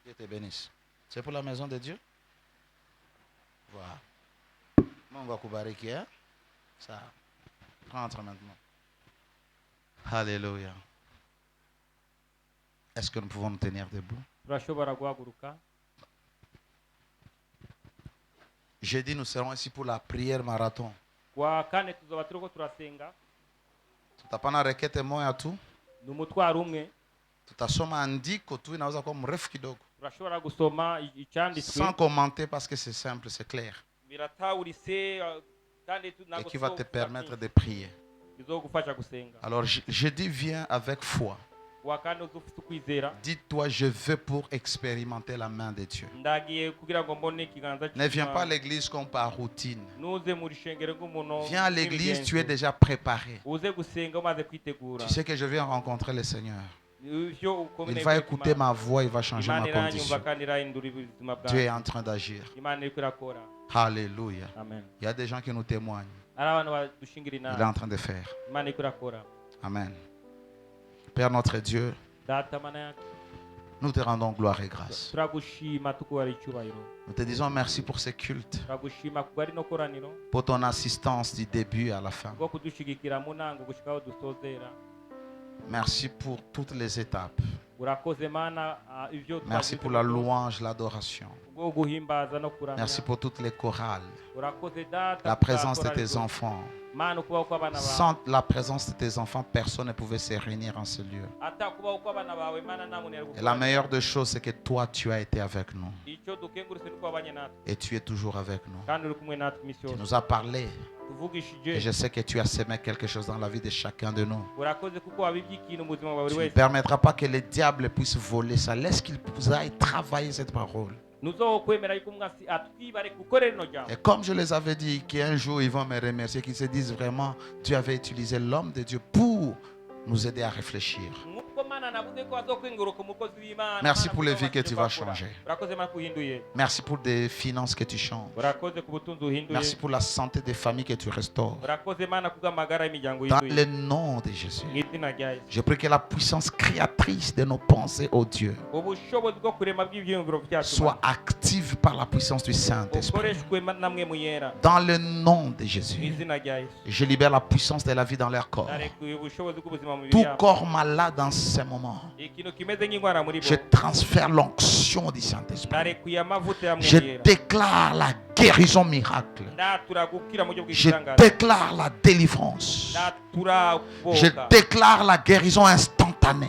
Speaker 1: Dieu te bénisse. C'est pour la maison de Dieu? Voilà. On va couper qui est. Ça. Rentre maintenant. Alléluia. Est-ce que nous pouvons nous tenir debout? Jeudi, nous serons ici pour la prière marathon. Tutapana rekete moya tu. Tutasoma andiko tu inaweza kuwa mrefu kidogo. Sans commenter parce que c'est simple, c'est clair. Et qui va te permettre de prier. Alors jeudi, viens avec foi. Dis-toi, je veux pour expérimenter la main de Dieu. Ne viens pas à l'église comme par routine. Viens à l'église, tu es déjà préparé. Tu sais que je viens rencontrer le Seigneur. Il va écouter ma voix, il va changer ma condition. Dieu est en train d'agir. Alléluia. Il y a des gens qui nous témoignent. Il est en train de faire. Amen. Père notre Dieu, nous te rendons gloire et grâce. Nous te disons merci pour ce culte, pour ton assistance du début à la fin. Merci pour toutes les étapes. Merci pour la louange, l'adoration. Merci pour toutes les chorales. La présence de tes enfants. Sans la présence de tes enfants, personne ne pouvait se réunir en ce lieu. Et la meilleure des choses, c'est que toi, tu as été avec nous. Et tu es toujours avec nous. Tu nous as parlé. Et je sais que tu as semé quelque chose dans la vie de chacun de nous. Tu ne permettras pas que le diable puisse voler ça. Laisse qu'il aille travailler cette parole. Et comme je les avais dit, qu'un jour ils vont me remercier, qu'ils se disent vraiment, Dieu avait utilisé l'homme de Dieu pour nous aider à réfléchir. Merci pour les vies que tu vas changer. Merci pour des finances que tu changes. Merci pour la santé des familles que tu restaures. Dans le nom de Jésus. Je prie que la puissance créatrice de nos pensées, ô Dieu, soit active par la puissance du Saint-Esprit. Dans le nom de Jésus. Je libère la puissance de la vie dans leur corps. Tout corps malade dans ces moments, je transfère l'onction du Saint-Esprit. Je déclare la guérison miracle. Je déclare la délivrance. Je déclare la guérison instantanée.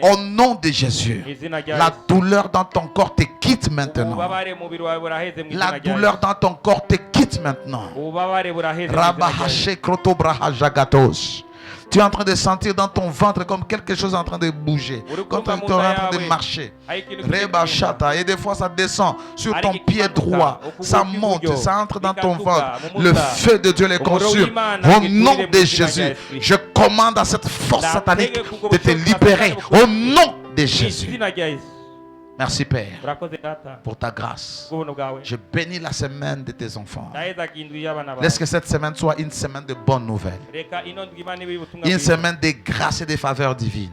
Speaker 1: Au nom de Jésus, la douleur dans ton corps te quitte maintenant. La douleur dans ton corps te quitte maintenant. Tu es en train de sentir dans ton ventre comme quelque chose est en train de bouger, comme tu es en train de marcher. Et des fois ça descend sur ton pied droit, ça monte, ça entre dans ton ventre. Le feu de Dieu les consume. Au nom de Jésus, je commande à cette force satanique de te libérer. Au nom de Jésus. Merci Père pour ta grâce. Je bénis la semaine de tes enfants. Laisse que cette semaine soit une semaine de bonnes nouvelles. Une semaine de grâce et de faveurs divines.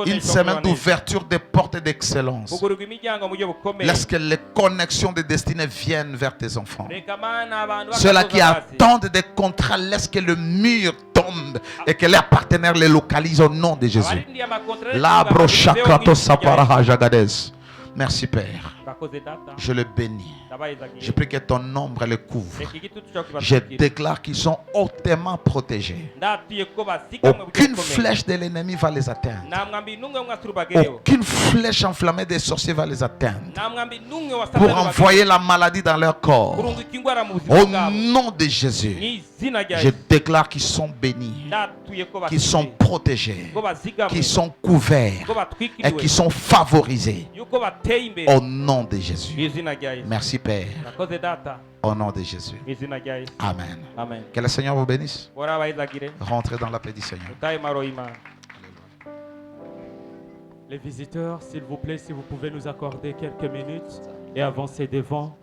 Speaker 1: Une semaine d'ouverture des portes d'excellence. Laisse que les connexions de destinée viennent vers tes enfants. Ceux-là qui attendent des contrats, laisse que le mur tombe et que leurs partenaires les localisent au nom de Jésus. Merci Père. Je le bénis. Je prie que ton ombre les couvre. Je déclare qu'ils sont hautement protégés. Aucune flèche de l'ennemi va les atteindre. Aucune flèche enflammée des sorciers va les atteindre. Pour envoyer la maladie dans leur corps. Au nom de Jésus, je déclare qu'ils sont bénis, qu'ils sont protégés, qu'ils sont couverts et qu'ils sont favorisés. Au nom de Jésus. Merci Père. Au nom de Jésus. Amen. Que le Seigneur vous bénisse. Rentrez dans la paix du Seigneur.
Speaker 5: Les visiteurs, s'il vous plaît, si vous pouvez nous accorder quelques minutes et avancer devant.